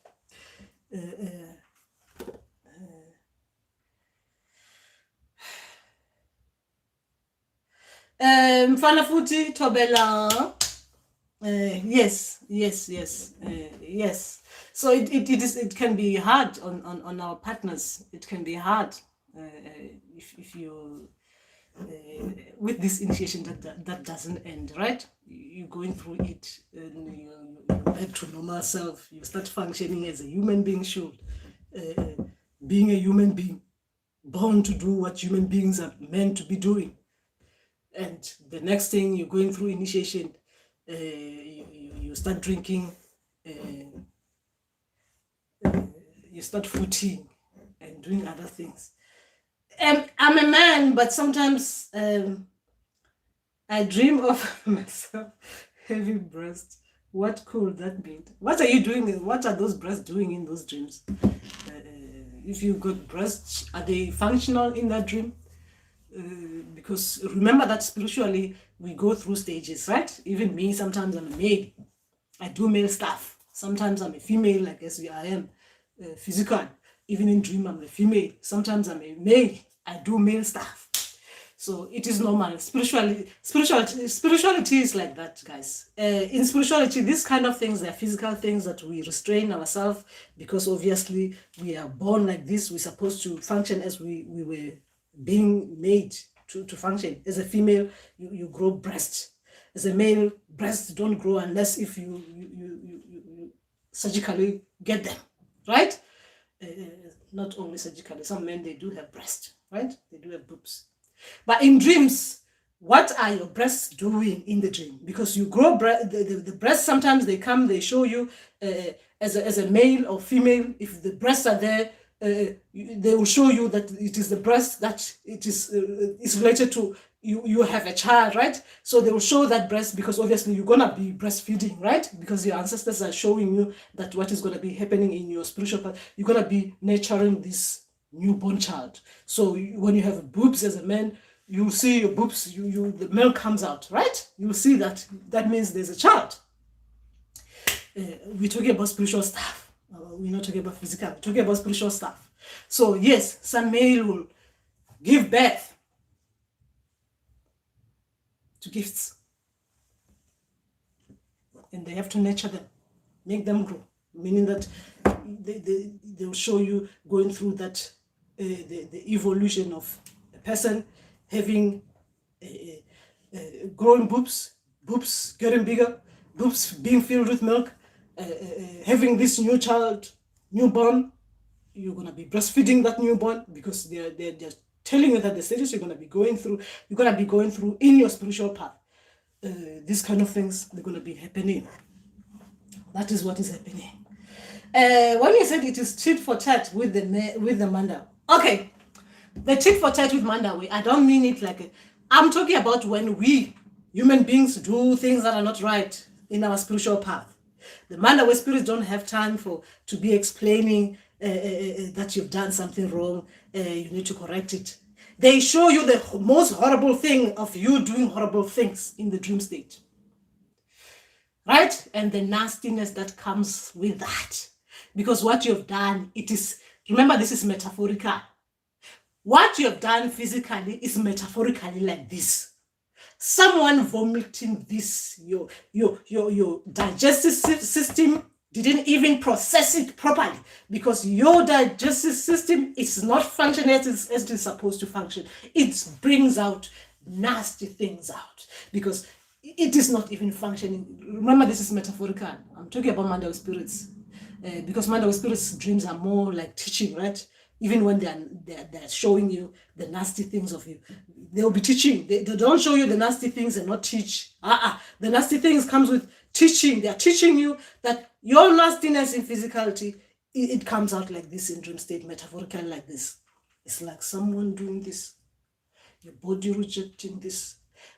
Mfana futhi Thobela. Yes. So it can be hard on our partners. It can be hard if you with this initiation that doesn't end, right? You're going through it, and you're back to normal self. You start functioning as a human being should, being a human being, born to do what human beings are meant to be doing. And the next thing, you're going through initiation, you start drinking, you start footing and doing other things. I'm a man, but sometimes I dream of myself having breasts. What could that mean? What are you doing? What are those breasts doing in those dreams? If you got breasts, are they functional in that dream? Because remember that spiritually we go through stages, right? Even me, sometimes I'm a male. I do male stuff. Sometimes I'm a female, I guess I am physical. Even in dream, I'm a female. Sometimes I'm a male. I do male stuff. So it is normal. Spirituality is like that, guys. In spirituality, these kind of things, they're physical things that we restrain ourselves because obviously we are born like this. We're supposed to function as we were being made to function. As a female, you grow breasts. As a male, breasts don't grow unless if you surgically get them, right? Not only surgically. Some men, they do have breasts, right? They do have boobs. But in dreams, what are your breasts doing in the dream? Because you grow the breasts, sometimes they come, they show you as a male or female. If the breasts are there, they will show you that it is the breast that it is related to. You have a child, right? So they will show that breast because obviously you're going to be breastfeeding, right? Because your ancestors are showing you that what is going to be happening in your spiritual path, you're going to be nurturing this newborn child. So when you have boobs as a man, you see your boobs, the milk comes out, right? You see that means there's a child. We're talking about spiritual stuff. We're not talking about physical. We're talking about spiritual stuff. So yes, some male will give birth to gifts, and they have to nurture them, make them grow. Meaning that they'll show you going through that the evolution of a person having growing boobs getting bigger, boobs being filled with milk, having this new child, newborn. You're gonna be breastfeeding that newborn because they're telling you that the stages you're gonna be going through in your spiritual path. These kind of things, they're gonna be happening. That is what is happening. When you said it is tit for tat with the Mandawe. Okay, the tit for tat with Mandawe, I don't mean it like I'm talking about when we human beings do things that are not right in our spiritual path. The Mandawe spirits don't have time to be explaining that you've done something wrong, you need to correct it. They show you the most horrible thing of you doing horrible things in the dream state. Right? And the nastiness that comes with that. Because what you've done, remember, this is metaphorical. What you have done physically is metaphorically like this. Someone vomiting this, your digestive system didn't even process it properly because your digestive system is not functioning as it's supposed to function. It brings out nasty things out because it is not even functioning. Remember, this is metaphorical. I'm talking about Mandawe spirits because Mandawe spirits' dreams are more like teaching, right? Even when they're showing you the nasty things of you, they'll be teaching. They don't show you the nasty things and not teach. The nasty things comes with teaching. They are teaching you that your nastiness in physicality, it comes out like this in dream state, metaphorically like this. It's like someone doing this, your body rejecting this,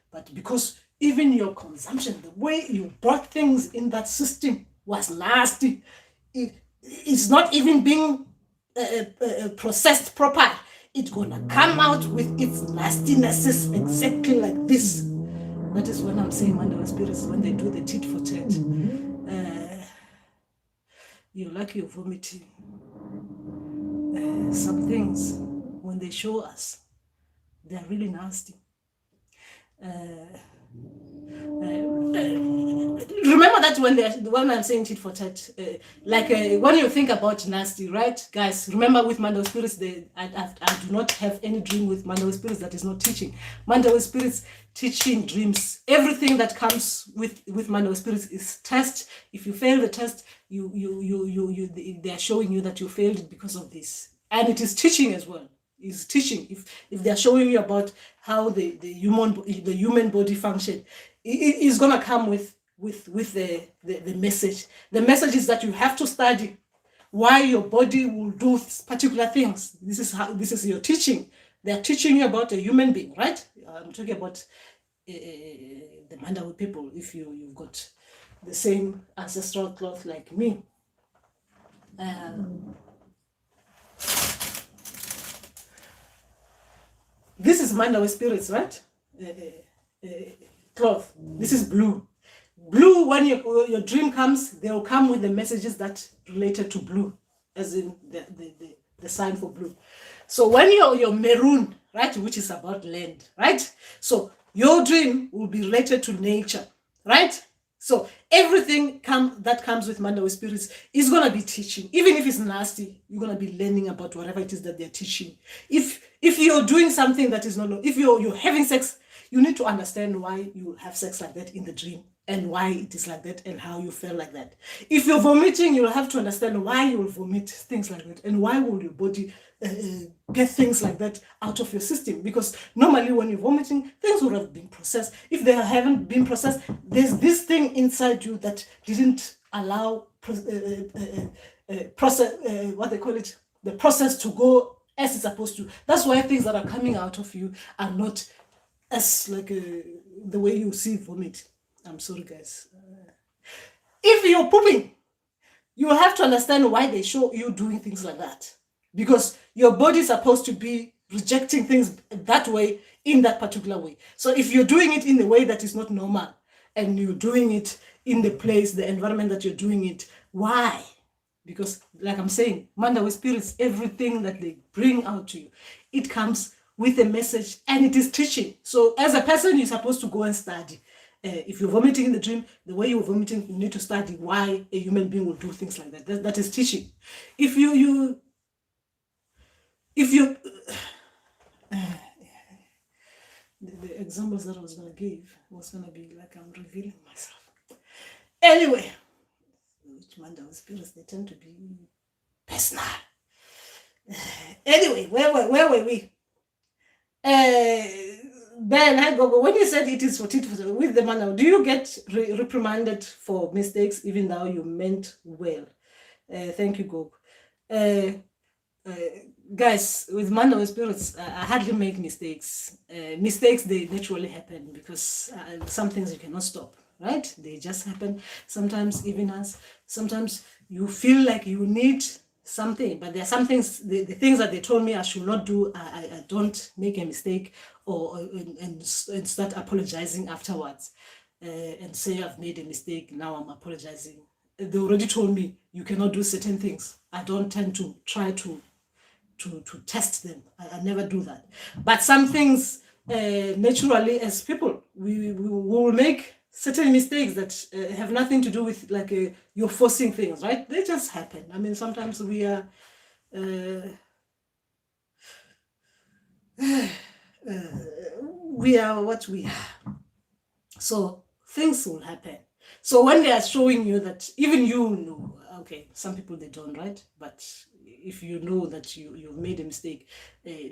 but because even your consumption, the way you brought things in that system was nasty. It's not even being processed properly. It's gonna come out with its nastinesses exactly like this. That is when I'm saying Mandawe spirits, when they do the tit for tat, you're like you're vomiting. Some things, when they show us, they're really nasty. Remember that when I'm saying tit for tat, when you think about nasty, right, guys? Remember with Mandawe spirits, I do not have any dream with Mandawe spirits that is not teaching. Mandawe spirits teaching dreams. Everything that comes with Mandawe spirits is test. If you fail the test, they are showing you that you failed it because of this, and it is teaching as well. Is teaching. If they're showing you about how the human body function, it is gonna come with the message. The message is that you have to study why your body will do particular things. This is your teaching. They're teaching you about a human being, right? I'm talking about the Mandawe people. If you've got the same ancestral cloth like me. This is Mandawe spirits, right? Cloth. This is blue. Blue, when your dream comes, they will come with the messages that related to blue, as in the the sign for blue. So when you're maroon, right, which is about land, right? So your dream will be related to nature, right? So everything that comes with Mandawe spirits is gonna be teaching. Even if it's nasty, you're gonna be learning about whatever it is that they're teaching. If you're doing something that is not, if you're having sex, you need to understand why you have sex like that in the dream and why it is like that and how you feel like that. If you're vomiting, you'll have to understand why you will vomit things like that and why will your body get things like that out of your system. Because normally when you're vomiting, things would have been processed. If they haven't been processed, there's this thing inside you that didn't allow process, what they call it, the process to go as it's supposed to. That's why things that are coming out of you are not as like the way you see vomit. I'm sorry, guys. If you're pooping, you have to understand why they show you doing things like that. Because your body is supposed to be rejecting things that way, in that particular way. So if you're doing it in a way that is not normal, and you're doing it in the place, the environment that you're doing it, why? Because like I'm saying, Mandawe spirits, everything that they bring out to you, it comes with a message and it is teaching. So as a person, you're supposed to go and study. If you're vomiting in the dream, the way you're vomiting, you need to study why a human being will do things like that. That is teaching. If you the examples that I was going to give was going to be like I'm revealing myself. Anyway, which Mandawe spirits, they tend to be personal. Anyway, where were we? Ben, I go. When you said it is for with the Mandawe, do you get reprimanded for mistakes even though you meant well? Thank you, Gogo. Guys, with Mandawe spirits, I hardly make mistakes. Mistakes, they naturally happen because some things you cannot stop, right? They just happen. Sometimes even sometimes you feel like you need something, but there are some things, the things that they told me I should not do, I don't make a mistake and start apologizing afterwards and say I've made a mistake, now I'm apologizing. They already told me you cannot do certain things. I don't tend to try to test them. I never do that. But some things, naturally, as people, we will make certain mistakes that have nothing to do with like you're forcing things, right? They just happen. I mean, sometimes we are what we are. So things will happen. So when they are showing you that, even you know, okay, some people they don't, right? But if you know that you've made a mistake,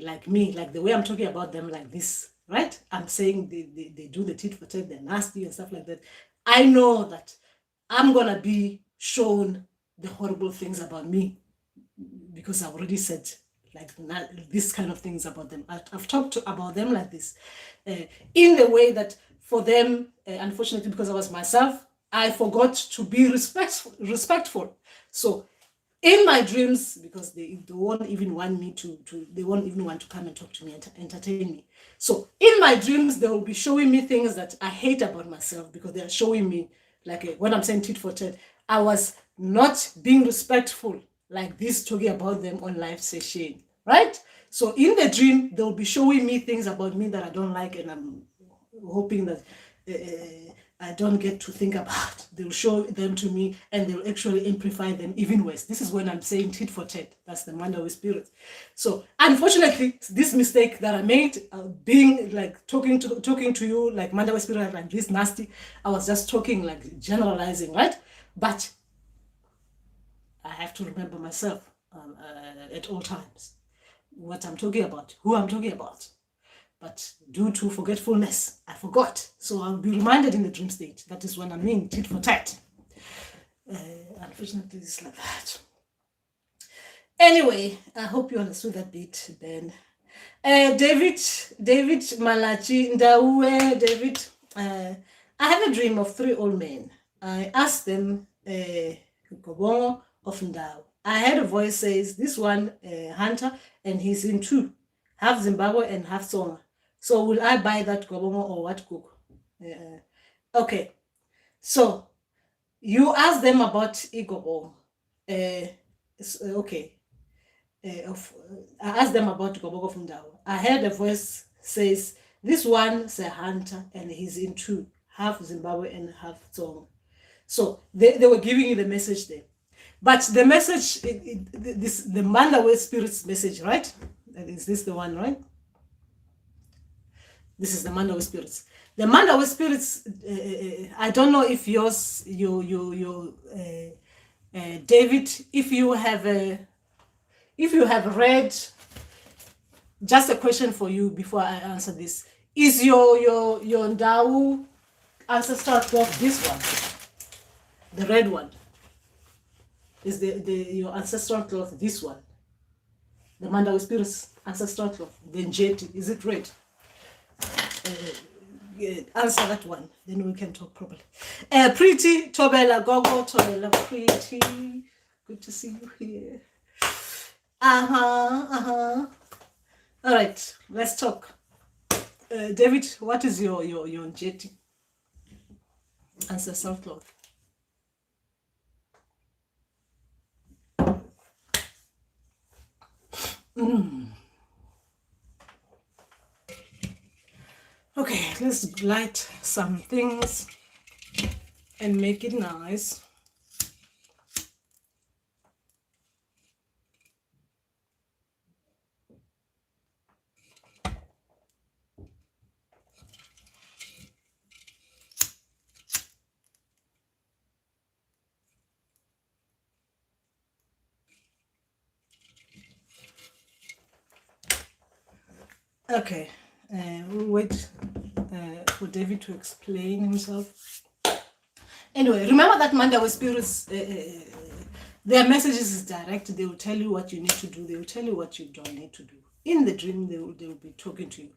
like me, like the way I'm talking about them like this, right? I'm saying they do the tit for tat, they're nasty and stuff like that. I know that I'm gonna be shown the horrible things about me because I've already said like this kind of things about them. I've talked about them like this, in the way that for them, unfortunately, because I was myself, I forgot to be respectful. So in my dreams, because they won't even want me they won't even want to come and talk to me and entertain me. So in my dreams, they will be showing me things that I hate about myself because they are showing me, like when I'm saying tit for tat, I was not being respectful like this, talking about them on live session, right? So in the dream, they'll be showing me things about me that I don't like, and I'm hoping that I don't get to think about. They'll show them to me and they'll actually amplify them even worse. This is when I'm saying tit for tat. That's the Mandawe spirit. So unfortunately, this mistake that I made, being like talking to you like Mandawe spirit like this nasty, I was just talking like generalizing, right? But I have to remember myself at all times what I'm talking about, who I'm talking about. But due to forgetfulness, I forgot. So I'll be reminded in the dream state. That is when I'm in tit for tat. Unfortunately, it's like that. Anyway, I hope you understood that bit, Ben. David Malachi Ndawe, David. I have a dream of 3 old men. I asked them, Gobongo of Ndawe. I heard a voice says, this one, Hunter, and he's in 2, half Zimbabwe and half Tsonga. So will I buy that Gobongo or what, Cook? Okay. So you ask them about Igobongo. Okay. I asked them about Goboko from Mandawe. I heard a voice says, this one's a hunter and he's in two, half Zimbabwe and half Tsonga. So they were giving you the message there. But the message, the Mandawe Spirit's message, right? Is this the one, right? This is the Mandawe Spirits. The Mandawe Spirits, I don't know if yours, David, if you have read, just a question for you before I answer this. Is your Ndau ancestral cloth this one? The red one? Is your ancestral cloth this one? The Mandawe Spirits ancestral cloth, the njeti, is it red? Answer that one, then we can talk properly. Pretty Tobela Gogo, Tobela Pretty, good to see you here. All right, let's talk. David, what is your njeti ancestral cloth? Okay, let's light some things and make it nice. Okay, we'll wait for David to explain himself. Anyway, remember that Mandawe Spirits, their messages is direct. They will tell you what you need to do. They will tell you what you don't need to do. In the dream, they will be talking to you.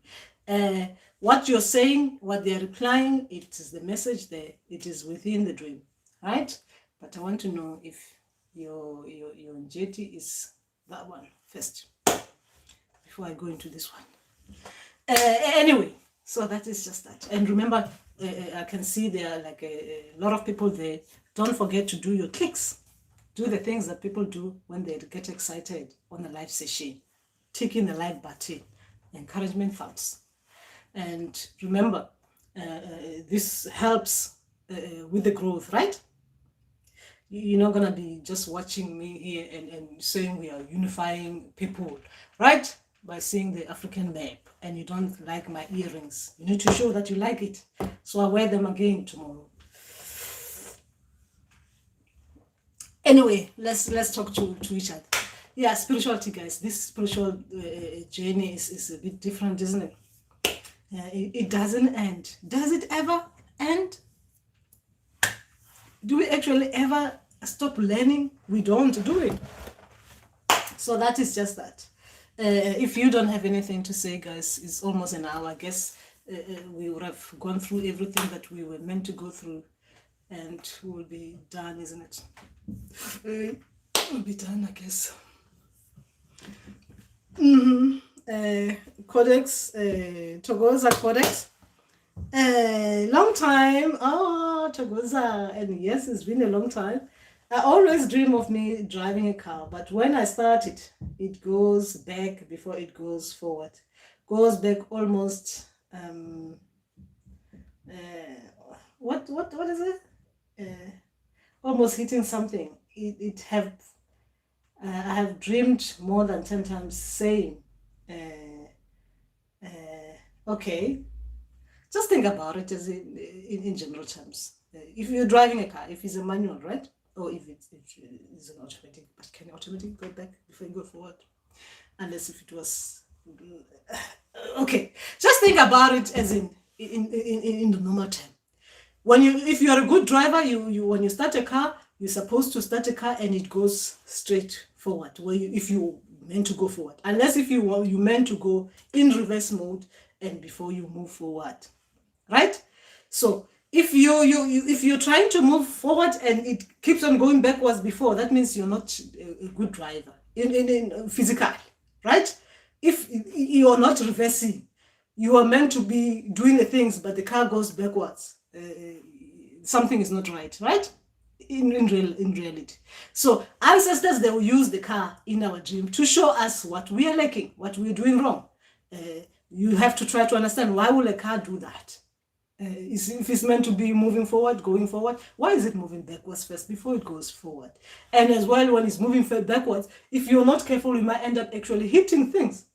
What you're saying, what they're replying, it is the message there. It is within the dream, right? But I want to know if your njeti is that one first, before I go into this one. Anyway, so that is just that. And remember, I can see there are like a lot of people there. Don't forget to do your clicks. Do the things that people do when they get excited on a live session. Ticking the like button. Encouragement thoughts. And remember, this helps with the growth, right? You're not going to be just watching me here and saying we are unifying people, right? By seeing the African map and you don't like my earrings. You need to show that you like it. So I wear them again tomorrow. Anyway, let's talk to each other. Yeah, spirituality, guys. This spiritual journey is a bit different, isn't it? It doesn't end. Does it ever end? Do we actually ever stop learning? We don't do it. So that is just that. If you don't have anything to say, guys, it's almost an hour. I guess we would have gone through everything that we were meant to go through, and we'll be done, isn't it? We'll be done, I guess. Codex, Togoza Codex. Long time. Oh, Togoza. And yes, it's been a long time. I always dream of me driving a car, but when I start it, it goes back before it goes forward. Goes back almost, what is it? Almost hitting something. I have dreamed more than 10 times saying, okay, just think about it as in general terms. If you're driving a car, if it's a manual, right? Or if it's an automatic, but can automatic go back before you go forward? Unless if it was okay. Just think about it as in the normal term. If you are a good driver, you when you start a car, you're supposed to start a car and it goes straight forward. If you meant to go forward, unless if you meant to go in reverse mode and before you move forward, right? So if you're trying to move forward and it keeps on going backwards before, that means you're not a good driver in physical, right? If you're not reversing, you are meant to be doing the things, but the car goes backwards. Something is not right, right? in reality. So ancestors, they will use the car in our dream to show us what we are lacking, what we're doing wrong. You have to try to understand, why will a car do that? If it's meant to be moving forward, going forward, why is it moving backwards first before it goes forward? And as well, when it's moving backwards, if you're not careful, you might end up actually hitting things,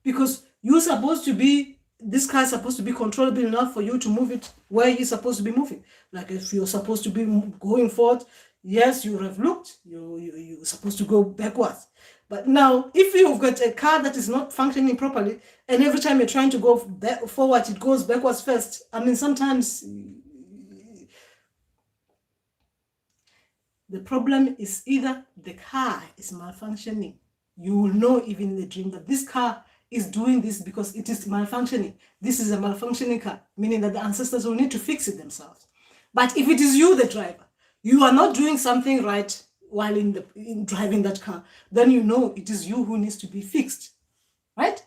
because you're supposed to be, this car is supposed to be controllable enough for you to move it where you're supposed to be moving. Like if you're supposed to be going forward, yes, you have looked, you're supposed to go backwards. But now, if you've got a car that is not functioning properly, and every time you're trying to go forward, it goes backwards first. I mean, sometimes the problem is either the car is malfunctioning. You will know even in the dream that this car is doing this because it is malfunctioning. This is a malfunctioning car, meaning that the ancestors will need to fix it themselves. But if it is you, the driver, you are not doing something right while in driving that car, then you know it is you who needs to be fixed, right?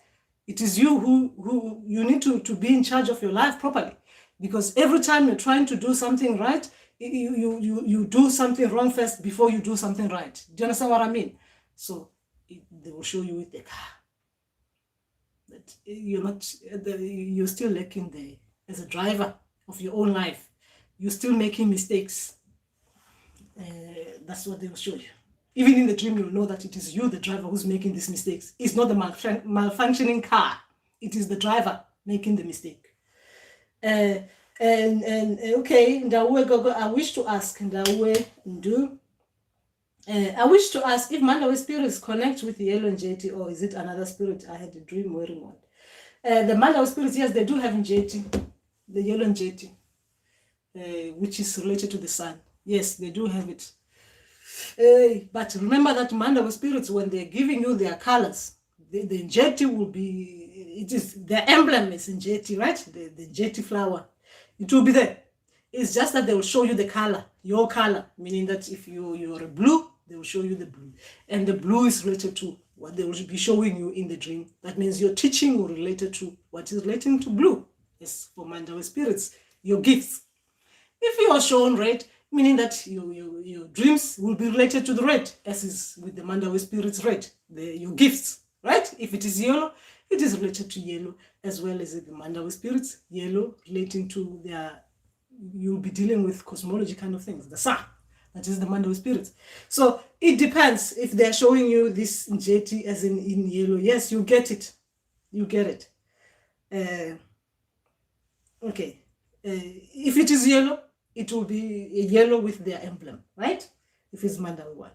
It is you who you need to be in charge of your life properly, because every time you're trying to do something right, you do something wrong first before you do something right. Do you understand what I mean? So they will show you with the car that you're still lacking there as a driver of your own life. You're still making mistakes. That's what they will show you. Even in the dream, you'll know that it is you, the driver, who's making these mistakes. It's not the malfunctioning car. It is the driver making the mistake. Okay, Ndawe Gogo, I wish to ask Ndawe Ndu. I wish to ask if Mandawe spirits connect with the yellow njeti, or is it another spirit? I had a dream wearing one. The Mandawe spirits, yes, they do have njeti, the yellow njeti, which is related to the sun. Yes, they do have it. But remember that Mandawe spirits, when they're giving you their colors, the njeti will be, it is, the emblem is njeti, right? The njeti flower. It will be there. It's just that they will show you the color, your color, meaning that if you're a blue, they will show you the blue. And the blue is related to what they will be showing you in the dream. That means your teaching will related to what is relating to blue. Yes, for Mandawe spirits, your gifts. If you are shown red, meaning that your dreams will be related to the red, as is with the Mandawe spirits red, your gifts, right? If it is yellow, it is related to yellow, as well as the Mandawe spirits, yellow relating to their, you'll be dealing with cosmology kind of things, the sun, that is the Mandawe spirits. So it depends. If they're showing you this njeti as in yellow, yes, you get it. You get it. Okay. If it is yellow, it will be a yellow with their emblem, right? If it's Mandawe one.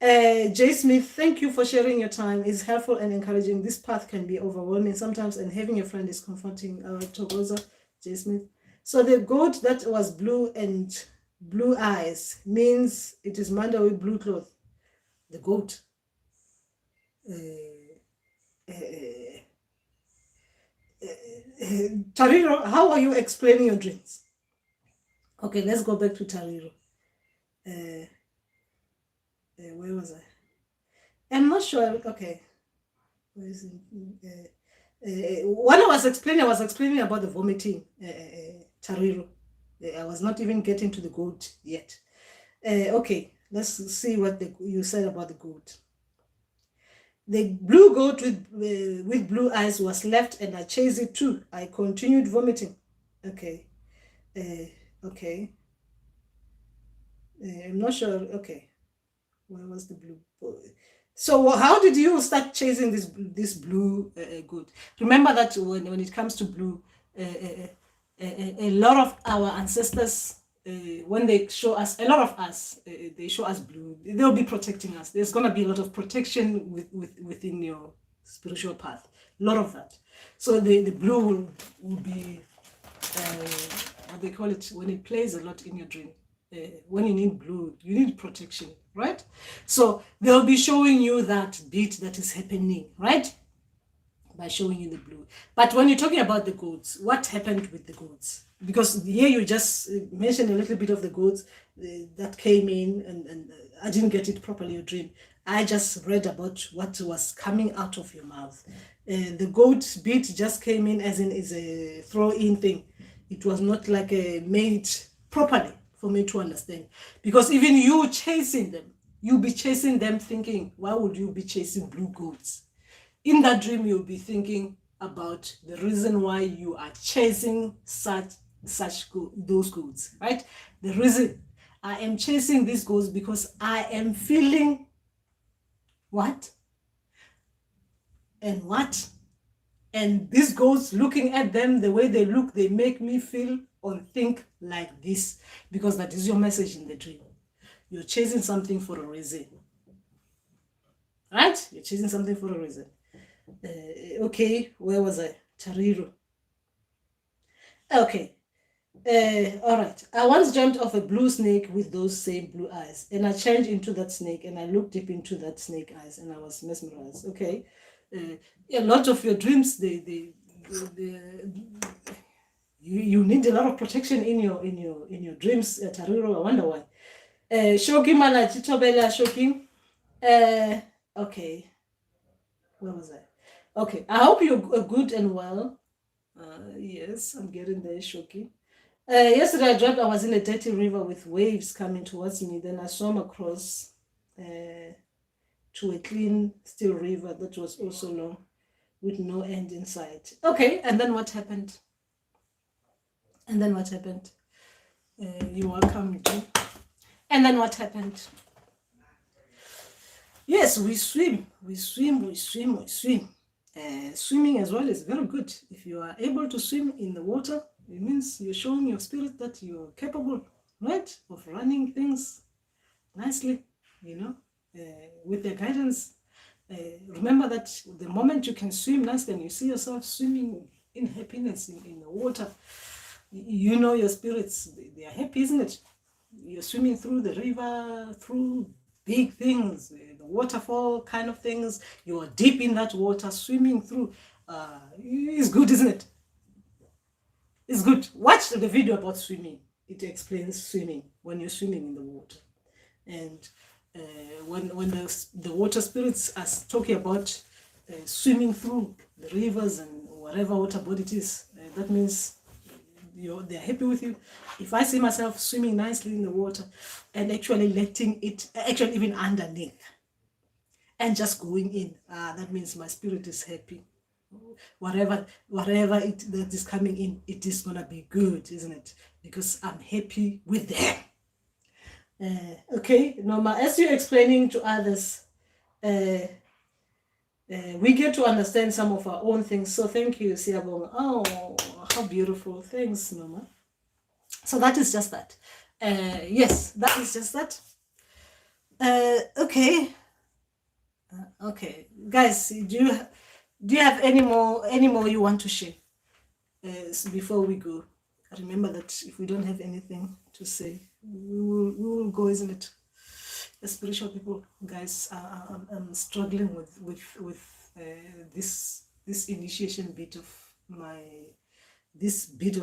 J. Smith, thank you for sharing your time. It's helpful and encouraging. This path can be overwhelming sometimes, and having a friend is comforting. Togoza, J. Smith. So the goat that was blue and blue eyes means it is Mandawe blue cloth. The goat. Tariro, how are you explaining your dreams? Okay, let's go back to Tariro. Where was I? I'm not sure. Okay. Where is it? When I was explaining about the vomiting, Tariro. I was not even getting to the goat yet. Okay, let's see what you said about the goat. The blue goat with blue eyes was left, and I chased it too. I continued vomiting. Okay. Okay. I'm not sure. Okay. Where was the blue? So how did you start chasing this blue goat? Remember that when it comes to blue, a lot of our ancestors, when they show us, a lot of us, they show us blue, they'll be protecting us. There's going to be a lot of protection within your spiritual path. A lot of that. So the blue will be, what they call it, when it plays a lot in your dream. When you need blue, you need protection, right? So they'll be showing you that beat that is happening, right? By showing you the blue. But when you're talking about the goats, what happened with the goats? Because here you just mentioned a little bit of the goats that came in, and I didn't get it properly, your dream. I just read about what was coming out of your mouth. The goat beat just came in as in is a throw-in thing. It was not like made properly for me to understand. Because even you chasing them, you'll be chasing them thinking, why would you be chasing blue goats? In that dream, you'll be thinking about the reason why you are chasing those goats, right? The reason I am chasing these goats because I am feeling what? And what? And these goats, looking at them, the way they look, they make me feel or think like this, because that is your message in the dream. You're chasing something for a reason, right? You're chasing something for a reason. Okay, where was I? Tariro. Okay. All right. I once dreamt of a blue snake with those same blue eyes, and I changed into that snake, and I looked deep into that snake eyes, and I was mesmerized. Okay. A lot of your dreams, you need a lot of protection in your dreams, Tariro. I wonder why. Shoki mana chitobela shoki. Okay. Where was I? Okay. I hope you're good and well. Yes, I'm getting there, Shoki. Yesterday I dreamt I was in a dirty river with waves coming towards me. Then I swam across to a clean, still river that was also long, with no end in sight. Okay, and then what happened? And then what happened? You're welcome, Jim. And then what happened? Yes, we swim. Swimming as well is very good. If you are able to swim in the water, it means you're showing your spirit that you're capable, right, of running things nicely, with their guidance. Remember that the moment you can swim nicely and you see yourself swimming in happiness in the water, your spirits, they are happy, isn't it? You're swimming through the river, through big things, the waterfall kind of things. You are deep in that water, swimming through. It's good, isn't it? It's good. Watch the video about swimming. It explains swimming when you're swimming in the water. And when the water spirits are talking about swimming through the rivers and whatever water body it is, that means they're happy with you. If I see myself swimming nicely in the water and actually letting it, actually even underneath, and just going in, that means my spirit is happy. Whatever that is coming in, it is gonna be good, isn't it? Because I'm happy with them. Okay, Norma, as you're explaining to others, we get to understand some of our own things. So thank you, Siabong. Oh, how beautiful. Thanks, Norma. So that is just that. Yes, that is just that. Okay. Okay, guys, do you have any more you want to share before we go? Remember that if we don't have anything to say, we will go, isn't it? The spiritual people, guys, I'm struggling with this initiation bit of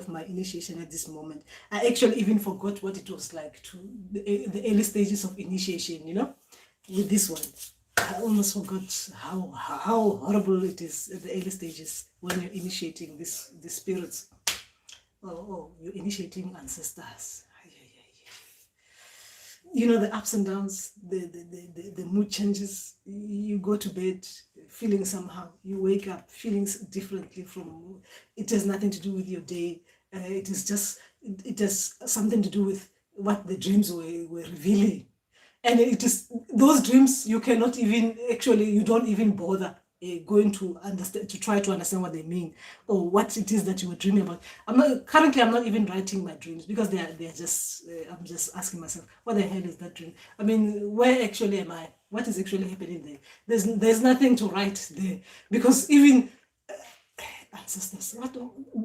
my initiation at this moment. I actually even forgot what it was like to the early stages of initiation, with this one. I almost forgot how horrible it is at the early stages when you're initiating this spirits. Oh, you're initiating ancestors. The ups and downs, the mood changes. You go to bed feeling somehow. You wake up feeling differently from. It has nothing to do with your day. It has something to do with what the dreams were revealing. And it is those dreams you cannot even you don't even bother going to understand, to try to understand what they mean or what it is that you were dreaming about. I'm not even writing my dreams because they're just I'm just asking myself, what the hell is that dream? I mean, where actually am I? What is actually happening there? There's nothing to write there, because even ancestors,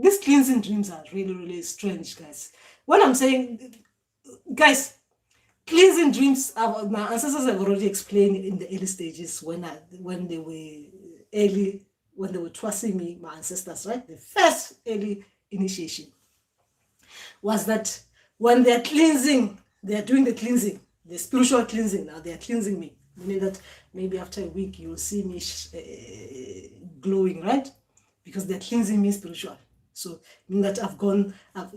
these cleansing dreams are really, really strange, guys. What I'm saying, guys, cleansing dreams, my ancestors have already explained in the early stages when they were trusting me, my ancestors, right? The first early initiation was that when they're cleansing, they're doing the cleansing, the spiritual cleansing. Now they're cleansing me, meaning that maybe after a week you'll see me glowing, right? Because they're cleansing me spiritual. So meaning that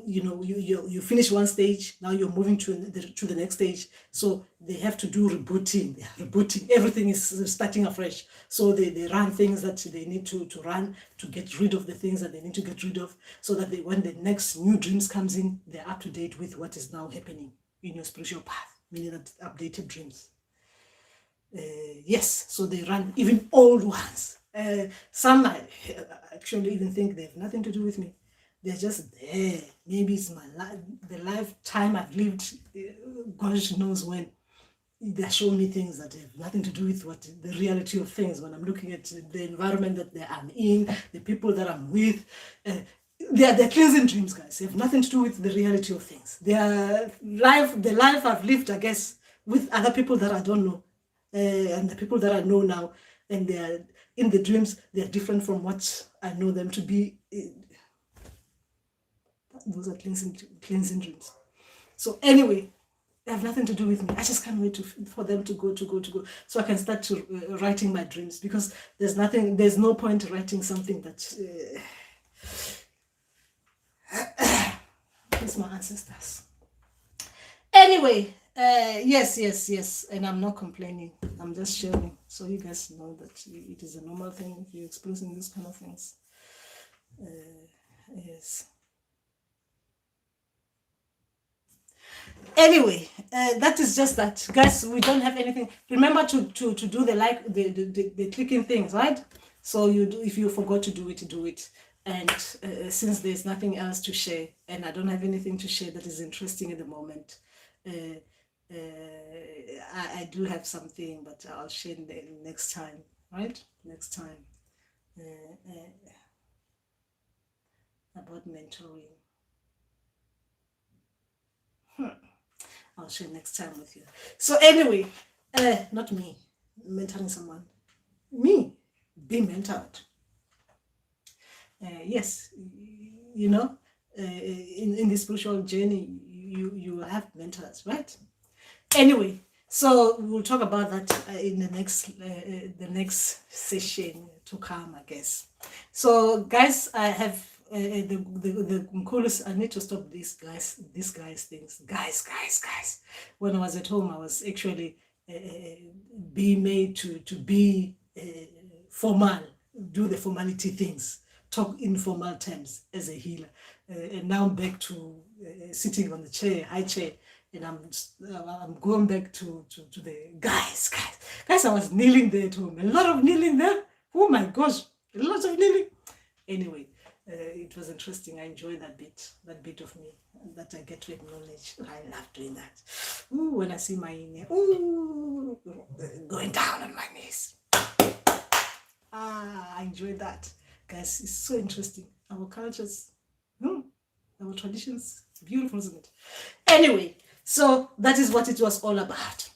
you finish one stage, now you're moving to the next stage. So they have to do rebooting. They are rebooting. Everything is starting afresh. So they run things that they need to run to get rid of the things that they need to get rid of, so that when the next new dreams comes in, they're up to date with what is now happening in your spiritual path, meaning that updated dreams. Yes, so they run even old ones. Some I actually even think they have nothing to do with me. They're just there. Maybe it's my life, the lifetime I've lived. God knows when. They're showing me things that have nothing to do with what the reality of things. When I'm looking at the environment that I'm in, the people that I'm with, they're cleansing dreams, guys. They have nothing to do with the reality of things. The life I've lived, I guess, with other people that I don't know, and the people that I know now, and they're in the dreams, they're different from what I know them to be. Those are cleansing dreams. So anyway, they have nothing to do with me. I just can't wait for them to go, so I can start to writing my dreams, because there's no point writing something that it's my ancestors. Anyway, yes, and I'm not complaining. I'm just sharing, so you guys know that it is a normal thing if you're experiencing these kind of things. Yes. Anyway, that is just that, guys. We don't have anything. Remember to do the clicking things, right? So you do, if you forgot to do it. And since there's nothing else to share, and I don't have anything to share that is interesting at the moment, I do have something, but I'll share next time, right? Next time about mentoring. I'll share next time with you. So anyway, not me mentoring someone, me being mentored. Yes, in the spiritual journey, you have mentors, right? Anyway, so we'll talk about that in the next session to come, I guess. So guys, I have the Mkulis. I need to stop these guys things. Guys. When I was at home, I was actually being made to be formal, do the formality things, talk in formal terms as a healer, and now I'm back to sitting on the chair, high chair, and I'm going back to the guys. I was kneeling there at home, a lot of kneeling there. Oh my gosh, a lot of kneeling. Anyway, it was interesting. I enjoy that bit of me that I get to acknowledge. I love doing that. Ooh, when I see my inner, going down on my knees. I enjoy that, guys. It's so interesting. Our cultures, our traditions, beautiful, isn't it? Anyway, so that is what it was all about.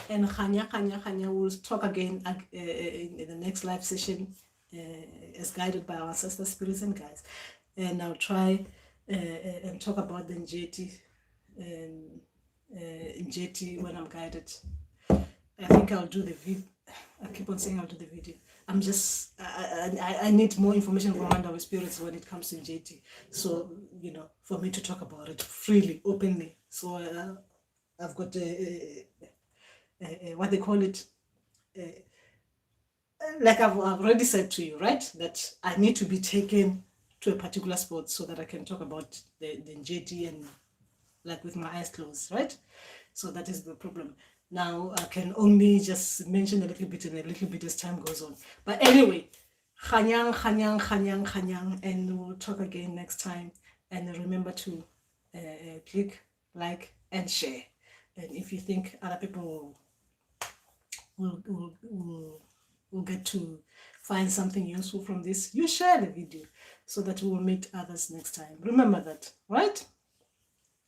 And Khanya will talk again in the next live session, as guided by our ancestral spirits and guides. And I'll try and talk about the njeti when I'm guided. I think I'll do the video. I keep on saying I'll do the video. I'm just, I need more information from Mandawe Spirits when it comes to njeti. So, for me to talk about it freely, openly. So I've got what they call it, like I've already said to you, right? That I need to be taken to a particular spot so that I can talk about the njeti and like with my eyes closed, right? So that is the problem. Now I can only just mention a little bit and a little bit as time goes on. But anyway, Khanyang, and we'll talk again next time. And remember to click, like, and share. And if you think other people will get to find something useful from this, you share the video so that we will meet others next time. Remember that, right?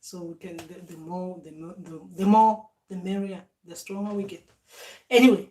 So we can, the more, the merrier, the stronger we get. Anyway,